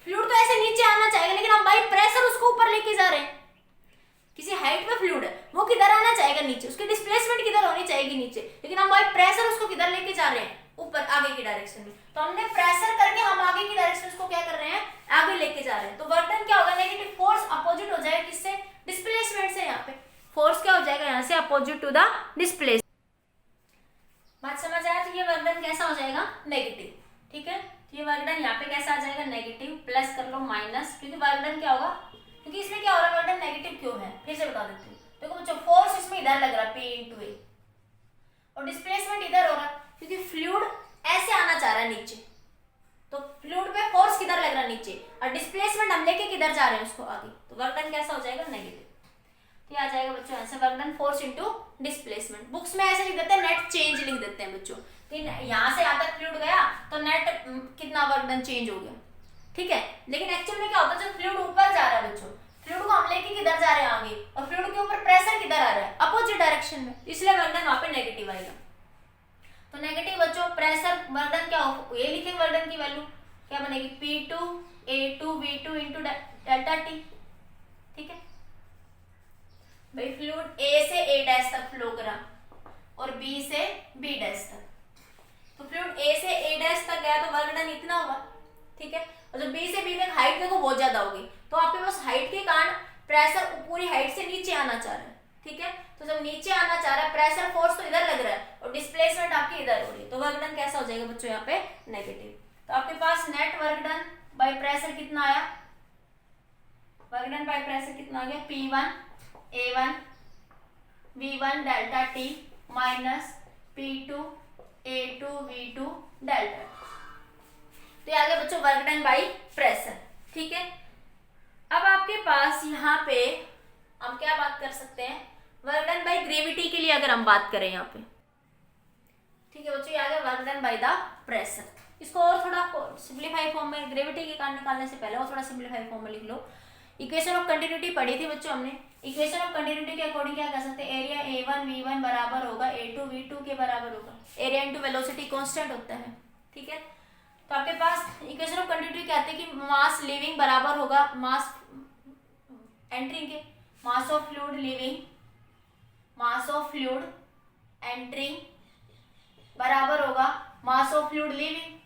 फ्लूइड तो ऐसे नीचे आना चाहेगा, लेकिन हम बाई प्रेशर उसको ऊपर लेके जा रहे हैं। किसी हाइट पे फ्लूइड है, वो किधर आना चाहेगा, नीचे, उसकी डिस्प्लेसमेंट किधर होनी चाहिए, नीचे, लेकिन हम बाई प्रेशर उसको किधर लेके जा रहे हैं, ऊपर, आगे की डायरेक्शन में। तो हमने प्रेशर करके हम आगे की डायरेक्शन उसको क्या कर रहे हैं, आगे लेके जा रहे हैं। तो वर्क डन क्या होगा, नेगेटिव फोर्स अपोजिट हो जाएगा किससे, डिस्प्लेसमेंट से। यहाँ पे फोर्स क्या हो जाएगा, यहाँ से अपोजिट टू द डिस्प्लेस। बात समझ आया। तो ये वर्क डन कैसा हो जाएगा, नेगेटिव, ठीक है। तो ये वर्क डन यहाँ पे कैसा आ जाएगा, नेगेटिव, प्लस कर लो माइनस, क्योंकि वर्क डन क्या होगा, क्योंकि इसमें क्या हो रहा है, वर्क डन नेगेटिव क्यों है, फिर से बता देती हूँ। देखो बच्चों फोर्स इसमें इधर लग रहा है P इंटू ए, और डिस्प्लेसमेंट इधर हो रहा है, क्योंकि फ्लूइड ऐसे आना चाह रहा है नीचे, तो फ्लूइड पे फोर्स किधर लग रहा है, नीचे, और डिस्प्लेसमेंट हम लेके किधर जा रहे हैं, उसको आगे। तो वर्क डन कैसा हो जाएगा, नेगेटिव। तो आ जाएगा बच्चों answer, work done force into displacement. Books में ऐसे लिख देते हैं, नेट चेंज लिख देते हैं बच्चों, यहाँ से यहाँ तक फ्लूइड गया तो नेट कितना वर्क डन चेंज हो गया, ठीक है। लेकिन एक्चुअल में क्या होता है, जब फ्लूइड ऊपर जा रहा है बच्चों, फ्लूइड को हम लेके किधर जा रहे हैं, आगे, और फ्लूइड के ऊपर प्रेशर किधर आ रहा है, अपोजिट डायरेक्शन में, इसलिए वर्क डन वहां पे नेगेटिव आएगा। तो नेगेटिव बच्चों प्रेशर वर्क डन क्या हो, ये लिखेंगे वर्क डन की वैल्यू क्या बनेगी, P2 A2 V2 into delta T, ठीक है भाई। फ्लूइड A से A डैश तक फ्लो करा और B से B डैश तक, तो फ्लूइड A से A डैश तक गया तो वर्क डन इतना हुआ, ठीक है। और जब B से B तक हाइट देखो बहुत ज्यादा होगी, तो आपके पास हाइट के कारण प्रेशर पूरी हाइट से नीचे आना चाह रहा है, ठीक है। तो जब नीचे आना चाह रहा है, प्रेशर फोर्स तो इधर लग रहा है और डिस्प्लेसमेंट आपकी इधर हो रही है, तो वर्क डन कैसा हो जाएगा बच्चों, यहाँ पे नेगेटिव। तो आपके पास net work done by pressure कितना आया, वर्क डन बाय प्रेशर कितना आ गया, P1 A1 V1 delta T minus P2 A2 V2 delta. तो ये आ गया बच्चों वर्क डन बाय प्रेशर, ठीक है। अब आपके पास यहाँ पे हम क्या बात कर सकते हैं, वर्क डन बाय ग्रेविटी के लिए अगर हम बात करें यहाँ पे, ठीक है बच्चों, ये आ गया work done by the pressure. इसको और थोड़ा सिंप्लीफाई फॉर्म में, ग्रेविटी के कारण निकालने से पहले और थोड़ा सिंप्लीफाई फॉर्म में लिख लो। इक्वेशन ऑफ कंटिन्यूटी पढ़ी थी बच्चों हमने। इक्वेशन ऑफ कंटिन्यूटी के अकॉर्डिंग क्या कर सकते हैं, एरिया A1 V1 बराबर होगा A2 V2 के बराबर होगा, एरिया इंटू वेलोसिटी कांस्टेंट होता है, ठीक है। तो आपके पास इक्वेशन ऑफ कंटिन्यूटी कहते हैं कि मास लिविंग बराबर होगा मास एंट्रिंग के, mass of fluid living, mass of fluid entering बराबर होगा मास ऑफ फ्लूइड लिविंग,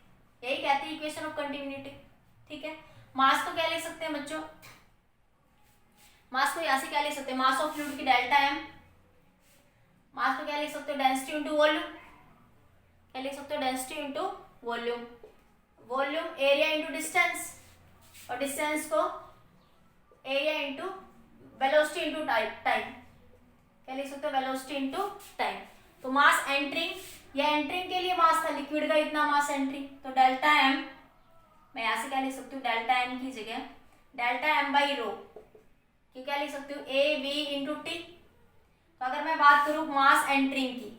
यही कहते हैं इक्वेशन ऑफ कंटिन्यूटी, ठीक है। मास को क्या लिख सकते हैं बच्चों, मास को यहां से क्या लिख सकते हैं, मास ऑफ फ्लूइड की डेल्टा एम, मास को क्या लिख सकते हो, डेंसिटी इंटू वॉल्यूम, क्या लिख सकते हो, density into volume, volume area into distance, और डिस्टेंस को area into velocity into time, क्या लिख सकते हो, वेलोसिटी इंटू टाइम। तो मास एंट्रिंग, या एंट्रिंग के लिए मास था लिक्विड का इतना मास एंट्रिंग, तो डेल्टा एम, मैं यहां से क्या लिख सकती हूँ, डेल्टा एम की जगह डेल्टा एम बाई रो, ये क्या लिख सकती हूँ, ए वी इंटू टी। तो अगर मैं बात करूँ मास एंट्रिंग की,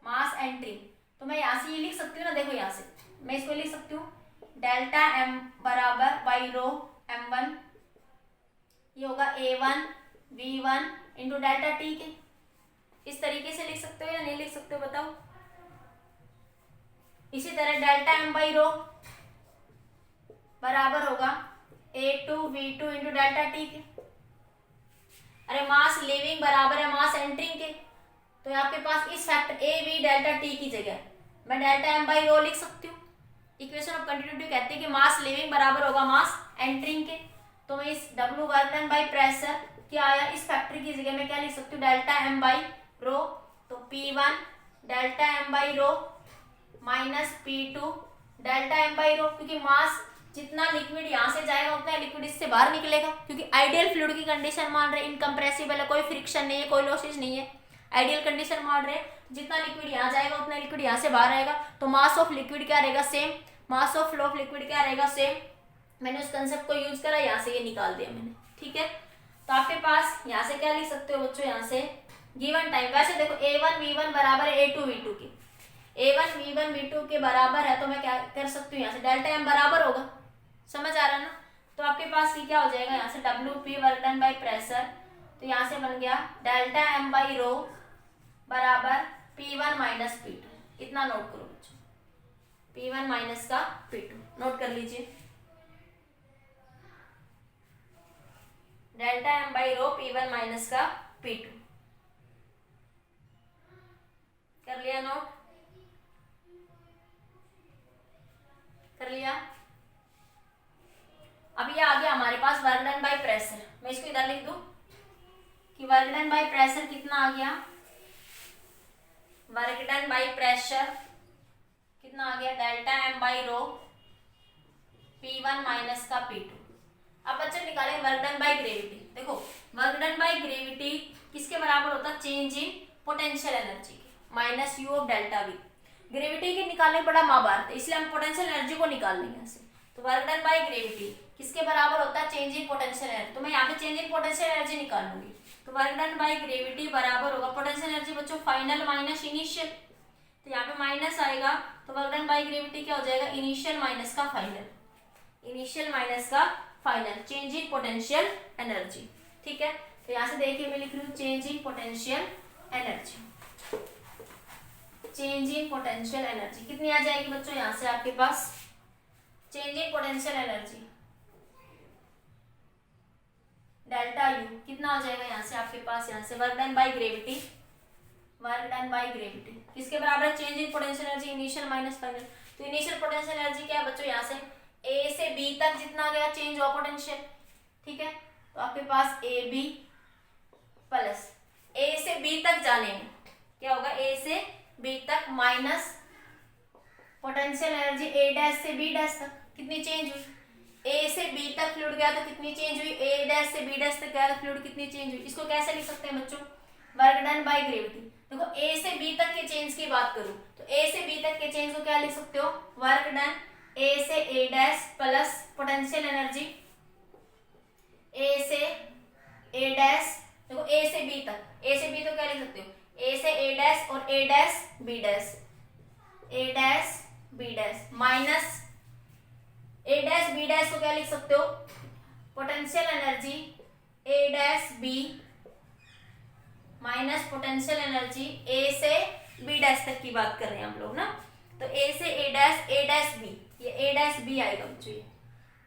मास एंट्रिंग, तो मैं यहां से ये लिख सकती हूँ ना, देखो यहां से मैं इसको लिख सकती हूँ डेल्टा एम बराबर बाई रो m1, ये होगा A1 V1 into delta T के। इस तरीके से लिख सकते हो या नहीं लिख सकते हो बताओ। इसी तरह डेल्टा एम बाई रो बराबर होगा A2 V2 into delta T के। अरे मास लिविंग बराबर है मास एंट्रिंग के, तो आपके पास इस factor A V delta T की जगह मैं डेल्टा एम बाई रो लिख सकती हूँ। इक्वेशन ऑफ कंटिन्यूटी कहते हैं कि मास लिविंग बराबर होगा मास एंट्रिंग के, तो मैं इस W work done by pressure क्या आया, इस फैक्टर की जगह मैं क्या लिख सकती हूँ, डेल्टा एम बाई रो, तो P1 delta M by rho minus P2 delta M by rho, क्योंकि मास जितना लिक्विड यहाँ से जाएगा उतना लिक्विड इससे बाहर निकलेगा, क्योंकि आइडियल फ्लूइड की कंडीशन मान रहे, इनकम्प्रेसिबल है, कोई फ्रिक्शन नहीं है, कोई लॉसेज नहीं है, आइडियल कंडीशन मान रहे, जितना लिक्विड यहाँ जाएगा उतना लिक्विड यहाँ से बाहर आएगा, तो मास ऑफ लिक्विड क्या रहेगा, same, mass of flow of liquid क्या रहेगा, सेम। मैंने उस कंसेप्ट को यूज करा, यहाँ से ये निकाल दिया मैंने, ठीक है। तो आपके पास यहाँ से क्या लिख सकते हो बच्चों, यहाँ से गिवन टाइम, वैसे देखो A1 V1 बराबर है A2 V2 के, A1 V1 V2 के बराबर है, तो मैं क्या कर सकती हूँ, यहाँ से डेल्टा एम बराबर होगा, समझ आ रहा है ना। तो आपके पास ये क्या हो जाएगा, यहाँ से WP work done by pressure, तो यहाँ से बन गया डेल्टा एम बाई रो बराबर P1 माइनस P2, इतना नोट करो बच्चों, P1 माइनस का P2 नोट कर लीजिए, delta M by rho P1 minus का P2, कर लिया नोट, कर लिया। अब ये आ गया हमारे पास वर्क डन बाई प्रेशर, मैं इसको इधर लिख दूं कि वर्क डन बाई प्रेशर कितना आ गया, वर्क डन बाई प्रेशर कितना आ गया, delta M by rho P1 minus का P2। अब बच्चे निकाले वर्क डन बाई ग्रेविटी, देखो वर्क डन बाई ग्रेविटी किसके बराबर होता है, चेंज इन पोटेंशियल एनर्जी के minus U of delta V. Gravity के निकालने बड़ा महाभारत है, इसलिए हम पोटेंशियल एनर्जी को निकाल लेंगे यहाँ से। तो वर्क डन बाई ग्रेविटी किसके बराबर होता है, चेंज इन पोटेंशियल एनर्जी, तो मैं यहाँ पे चेंज इन पोटेंशियल एनर्जी निकाल लूंगी, तो वर्क डन बाई ग्रेविटी बराबर होगा पोटेंशियल एनर्जी बच्चों फाइनल माइनस इनिशियल, तो यहाँ पे माइनस आएगा, तो वर्क डन बाई ग्रेविटी क्या हो जाएगा, इनिशियल माइनस का फाइनल, इनिशियल माइनस का final, change in potential energy, ठीक है। तो यहाँ से देखिए मैं लिख रही हूँ change in potential energy, change in potential energy कितनी आ जाएगी बच्चों, यहाँ से आपके पास change in potential energy delta U कितना हो जाएगा, यहाँ से आपके पास, यहाँ से work done by gravity, work done by gravity किसके बराबर है, change in potential energy initial minus final. तो इनिशियल पोटेंशियल एनर्जी क्या है बच्चों, यहाँ से ए से बी तक जितना गया चेंज ऑफ पोटेंशियल, ठीक है। तो आपके पास ए बी प्लस ए से बी तक जाने में क्या होगा, ए से बी तक minus potential energy A dash से बी डैश तक कितनी चेंज हुई, ए से बी तक फ्लूइड गया तो कितनी चेंज हुई, ए डैश से बी डैश तक गया तो फ्लूइड कितनी चेंज हुई। इसको कैसे लिख सकते हैं बच्चों, वर्क डन बाई ग्रेविटी। देखो ए से बी तक के चेंज की बात करूं तो ए से बी तक के चेंज को क्या लिख सकते हो, वर्क डन ए से A dash plus potential energy A से ए डैश, देखो ए से बी तक, ए से बी तो क्या लिख सकते हो, ए से ए डैश और A dash B dash, A dash B dash minus A dash B dash को क्या लिख सकते हो, potential energy A dash B minus potential energy A से बी डैश तक की बात कर रहे हैं हम लोग ना। तो ए से ए डैश बी, ये ए डैश बी आएगा बच्चों ये,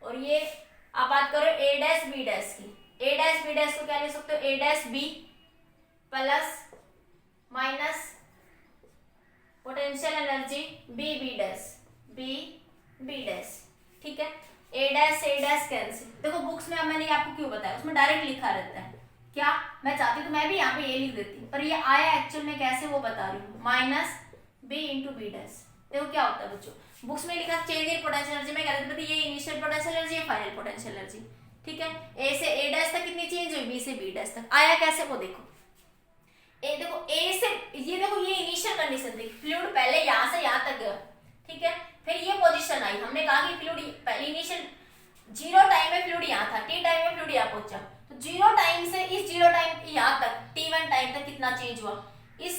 और ये आप बात करो ए डैश बी डैश की, ए डैश बी डैश को क्या लिख सकते हो, A dash B plus minus potential energy B B dash, ठीक है। A dash cancel. देखो बुक्स में अब मैंने आपको क्यों बताया, उसमें डायरेक्ट लिखा रहता है, क्या मैं चाहती तो मैं भी यहाँ पे ए लिख देती, पर ये आया एक्चुअल में कैसे वो बता रही हूँ, minus B into B dash. देखो क्या होता है बच्चों, बुक्स में लिखा चेंज इन पोटेंशियल एनर्जी, में कह रही थी ये इनिशियल पोटेंशियल एनर्जी, ये फाइनल पोटेंशियल एनर्जी, ठीक है। ए से ए डैश तक कितनी चेंज हुई, बी से बी डैश तक आया कैसे वो देखो। ए देखो ए से ये, देखो ये इनिशियल कंडीशन थी, फ्लूइड पहले यहाँ से यहाँ तक गया, ठीक है। फिर ये पोजीशन आई, हमने कहा कि फ्लूइड पहले इनिशियल 0 टाइम में फ्लूइड यहाँ था, t टाइम में फ्लूइड यहाँ पहुंचा, तो 0 टाइम से इस 0 टाइम यहाँ तक t1 टाइम तक कितना चेंज हुआ, इस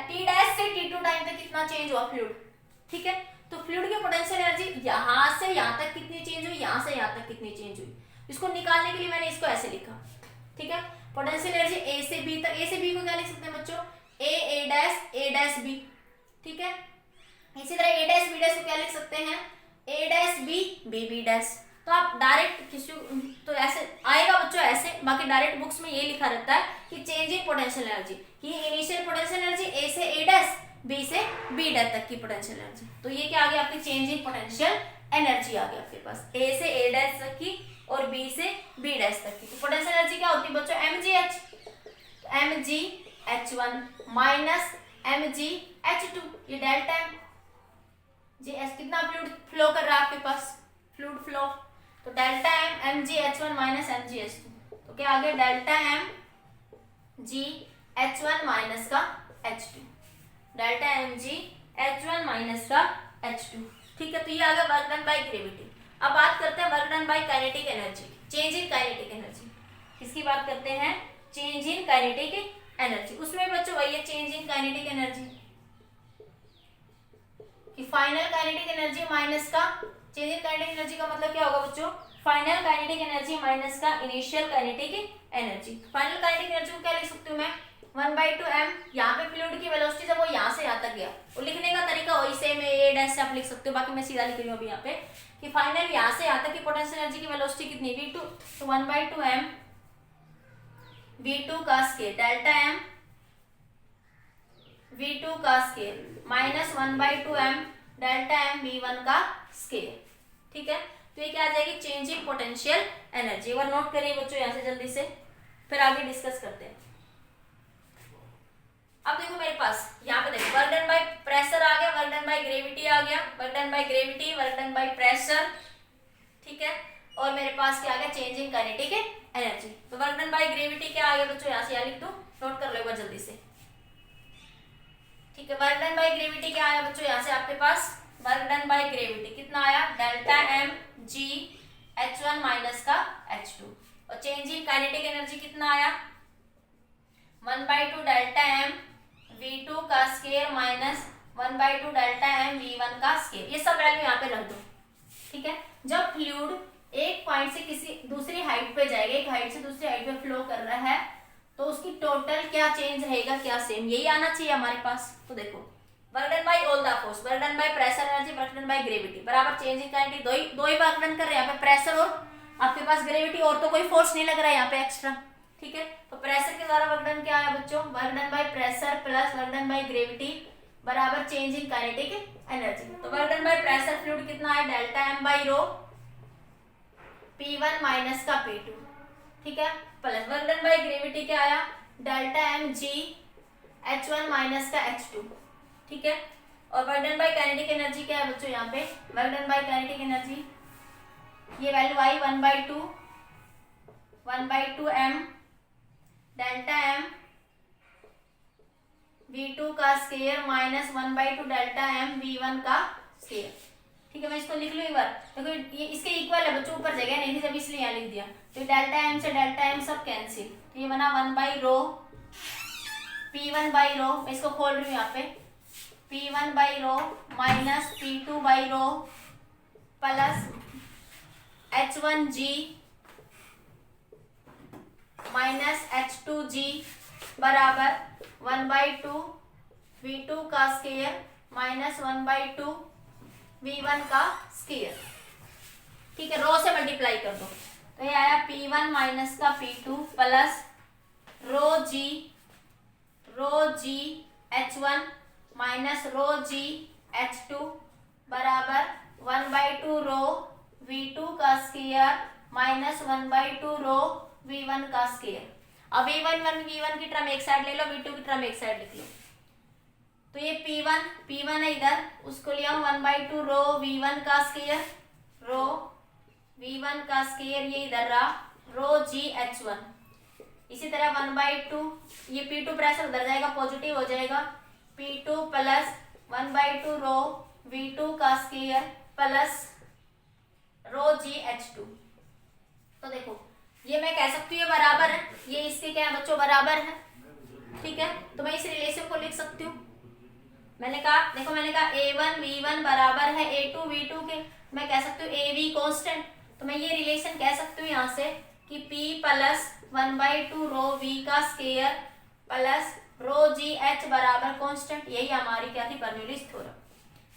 t डैश से t2 टाइम तक कितना चेंज हुआ फ्लूइड, ठीक है। तो फ्लूइड की पोटेंशियल एनर्जी यहाँ से यहाँ तक कितनी चेंज हुई, यहाँ से यहाँ तक कितनी चेंज हुई, इसको निकालने के लिए मैंने इसको ऐसे लिखा, ठीक है। पोटेंशियल एनर्जी ए से बी तक, ए से बी को क्या लिख सकते हैं बच्चों, ए डैश बी, ठीक है। इसी तरह ए डैश बी डैश को क्या लिख सकते हैं, ए डैश बी बी डैश। तो आप डायरेक्ट किसी तो ऐसे आएगा बच्चों ऐसे, बाकी डायरेक्ट बुक्स में ये लिखा रहता है कि चेंज इन पोटेंशियल एनर्जी, कि इनिशियल पोटेंशियल एनर्जी ए से ए डैश, बी से बी डैश तक की पोटेंशियल एनर्जी। तो ये क्या आ गया आपकी चेंज इन पोटेंशियल एनर्जी आ गया आपके पास, ए से ए डैश तक की और बी से बी डैश तक की। तो पोटेंशियल एनर्जी क्या होती है बच्चों, mgh1 माइनस mgh2, ये डेल्टा एम जी एस, कितना फ्लूइड फ्लो कर रहा है आपके पास, फ्लूइड फ्लो, तो delta M mgh1 minus mgh2, तो क्या आ गया डेल्टा एम gh1 माइनस का h2, डेल्टा mgh1 माइनस का h2, ठीक है। तो ये आ गया वर्क डन बाय ग्रेविटी। अब बात करते हैं work done by kinetic energy, change in kinetic energy. किसकी बात करते हैं, चेंज इन काइनेटिक एनर्जी। उसमें बच्चों वही है चेंज इन काइनेटिक एनर्जी कि फाइनल काइनेटिक एनर्जी माइनस का, चेंज इन काइनेटिक एनर्जी का मतलब क्या होगा बच्चों, फाइनल काइनेटिक एनर्जी माइनस का initial kinetic energy. Final kinetic energy को क्या लिख सकती हूँ मैं, 1/2m, यहाँ पे फ्लूइड की वेलोसिटी जब वो यहाँ से यहाँ तक गया, वो लिखने का तरीका वही सेम है, ए डैश से आप लिख सकते हो, बाकी मैं सीधा लिख रही हूँ अभी यहाँ पे कि फाइनल यहाँ से यहाँ तक की पोटेंशियल एनर्जी की वेलोसिटी कितनी, v2, तो 1/2m v2 का स्केयर डेल्टा m v2 का square minus 1/2m delta m v1 का स्केयर, ठीक है। तो ये क्या आ जाएगी, चेंज इन पोटेंशियल एनर्जी। एक बार नोट करिए बच्चों यहाँ से जल्दी से, फिर आगे डिस्कस करते हैं। अब देखो मेरे पास यहाँ पे देखो वर्क डन बाय प्रेशर आ गया, वर्क डन बाय ग्रेविटी आ गया, work done by gravity, work done by pressure, ठीक है। और मेरे पास क्या आ गया, चेंज इन काइनेटिक एनर्जी। तो वर्क डन बाय ग्रेविटी क्या आ गया बच्चों, यहाँ से यहाँ लिख दो, नोट कर लो एक बार जल्दी से, ठीक है। वर्क डन बाय ग्रेविटी क्या आया बच्चों, यहाँ से आपके पास वर्क डन बाय ग्रेविटी कितना आया, डेल्टा एम जी h1 माइनस का h2, और चेंज इन काइनेटिक एनर्जी कितना आया, 1/2 डेल्टा एम v2 का square minus 1/2 delta M v1 का स्केयर। ये सब वैल्यू यहाँ पे रख दो, ठीक है। जब फ्लूइड एक पॉइंट से किसी दूसरी हाइट पे जाएगा, एक हाइट से दूसरी हाइट पे फ्लो कर रहा है, तो उसकी टोटल क्या चेंज रहेगा, क्या सेम, यही आना चाहिए हमारे पास। तो देखो work done by all the force, work done by pressure energy, work done by gravity बराबर चेंज इन काइनेटिक, दो ही वर्क डन कर रहे हैं यहाँ पे, प्रेशर और आपके पास ग्रेविटी, और तो कोई फोर्स नहीं लग रहा है यहाँ पे एक्स्ट्रा, ठीक है। तो प्रेशर के द्वारा वर्क डन क्या आया बच्चों, work done by pressure plus work done by gravity बराबर चेंज इन काइनेटिक एनर्जी। तो work done by pressure fluid कितना है, delta M by rho P1 minus का P2, ठीक है, plus work done by gravity क्या आया, डेल्टा एम जी h1 minus का h2, ठीक है। और work done by kinetic energy क्या है बच्चों, यहाँ पे work done by kinetic energy ये वैल्यू आई 1/2 m डेल्टा m v2 का square minus 1/2 delta m v1 का स्केयर, ठीक है। मैं इसको लिख लूँ एक बार, देखो ये इसके इक्वल है बच्चों, ऊपर जगह नहीं थी जब इसलिए यहाँ लिख दिया। तो डेल्टा m से डेल्टा m सब कैंसिल, तो ये बना 1/रो P1 बाई रो, मैं इसको खोल रही हूँ यहाँ पे, P1 by rho minus P2 by rho plus H1G minus H2G बराबर 1/2 V2 का स्क्वायर माइनस 1/2 V1 का स्क्वायर। ठीक है, रो से मल्टीप्लाई कर दो तो ये आया P1 माइनस का P2 प्लस रो जी H1 माइनस रो जी H2 बराबर 1/2 रो V2 का स्क्वायर माइनस 1/2 रो V1 का स्क्वायर। अब V1 की टर्म एक साइड ले लो, V2 की टर्म एक साइड लिख लो। तो ये P1 है इधर, उसको लिया 1/2 रो V1 का स्क्वायर, रो V1 का स्क्वायर ये इधर रहा, रो जी H1। इसी तरह 1/2 ये P2 प्रेशर उधर जाएगा, पॉजिटिव हो जाएगा, P2 प्लस 1/2 रो V2 का स्क्वायर प्लस रो जी H2। तो देखो ये मैं कह सकती हूँ ये बराबर है, ये इसके क्या है बच्चों, बराबर है। ठीक है, तो मैं इस रिलेशन को लिख सकती हूँ। मैंने कहा A1 V1 बराबर है A2 V2 के, मैं कह सकती हूँ AV कांस्टेंट। तो मैं ये रिलेशन कह सकती हूँ यहाँ से कि P प्लस 1/2 रो V का स्क्वायर प्लस रो जी H बराबर कांस्टेंट। यही हमारी क्या थी, बर्नौलीज थ्योरम।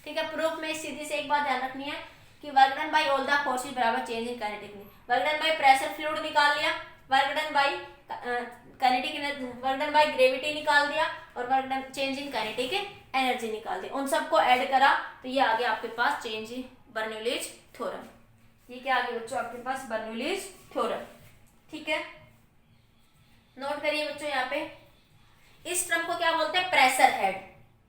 ठीक है, प्रूफ में सीधी से एक बात ध्यान रखनी है कि work done by all the forces बराबर change in kinetic energy. Work done by pressure fluid निकाल लिया, work done by kinetic energy, work done by gravity निकाल दिया और work done change in kinetic energy निकाल दिया। उन सबको ऐड करा तो ये आ गया आपके पास चेंज इन बर्नौलीज थ्योरम। ये क्या आ गया बच्चों आपके पास, बर्नौलीज थ्योरम। ठीक है, नोट करिए बच्चों यहाँ पे इस टर्म को क्या बोलते हैं, प्रेशर हेड।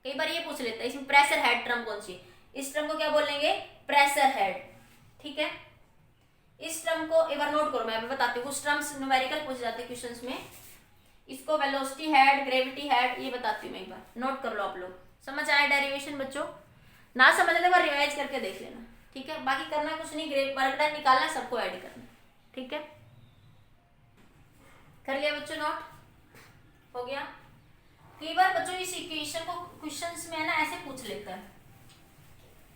कई बार ये पूछ लेता है इसमें प्रेशर हेड टर्म कौन सी है, इस टर्म को क्या बोलेंगे, प्रेशर हेड। ठीक है, इस टर्म को एक बार नोट करो, मैं अभी बताती हूँ। कुछ टर्म्स न्यूमेरिकल पूछ जाते हैं क्वेश्चंस में, इसको वेलोसिटी हेड, ग्रेविटी हेड, ये बताती हूँ मैं, एक बार नोट कर लो आप लोग। समझ आया डेरिवेशन बच्चों? ना समझ तो एक बार रिवाइज करके देख लेना। ठीक है, बाकी करना कुछ नहीं, वर्क डन निकालना, सबको ऐड करना। ठीक है, कर लिया बच्चों, नोट हो गया। कई बार बच्चों इस इक्वेशन को क्वेश्चंस में है ना ऐसे पूछ लेता है,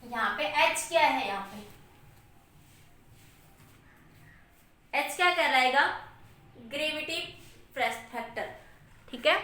यहाँ पे H क्या है, यहाँ पे H क्या कहलाएगा, ग्रेविटी फैक्टर। ठीक है,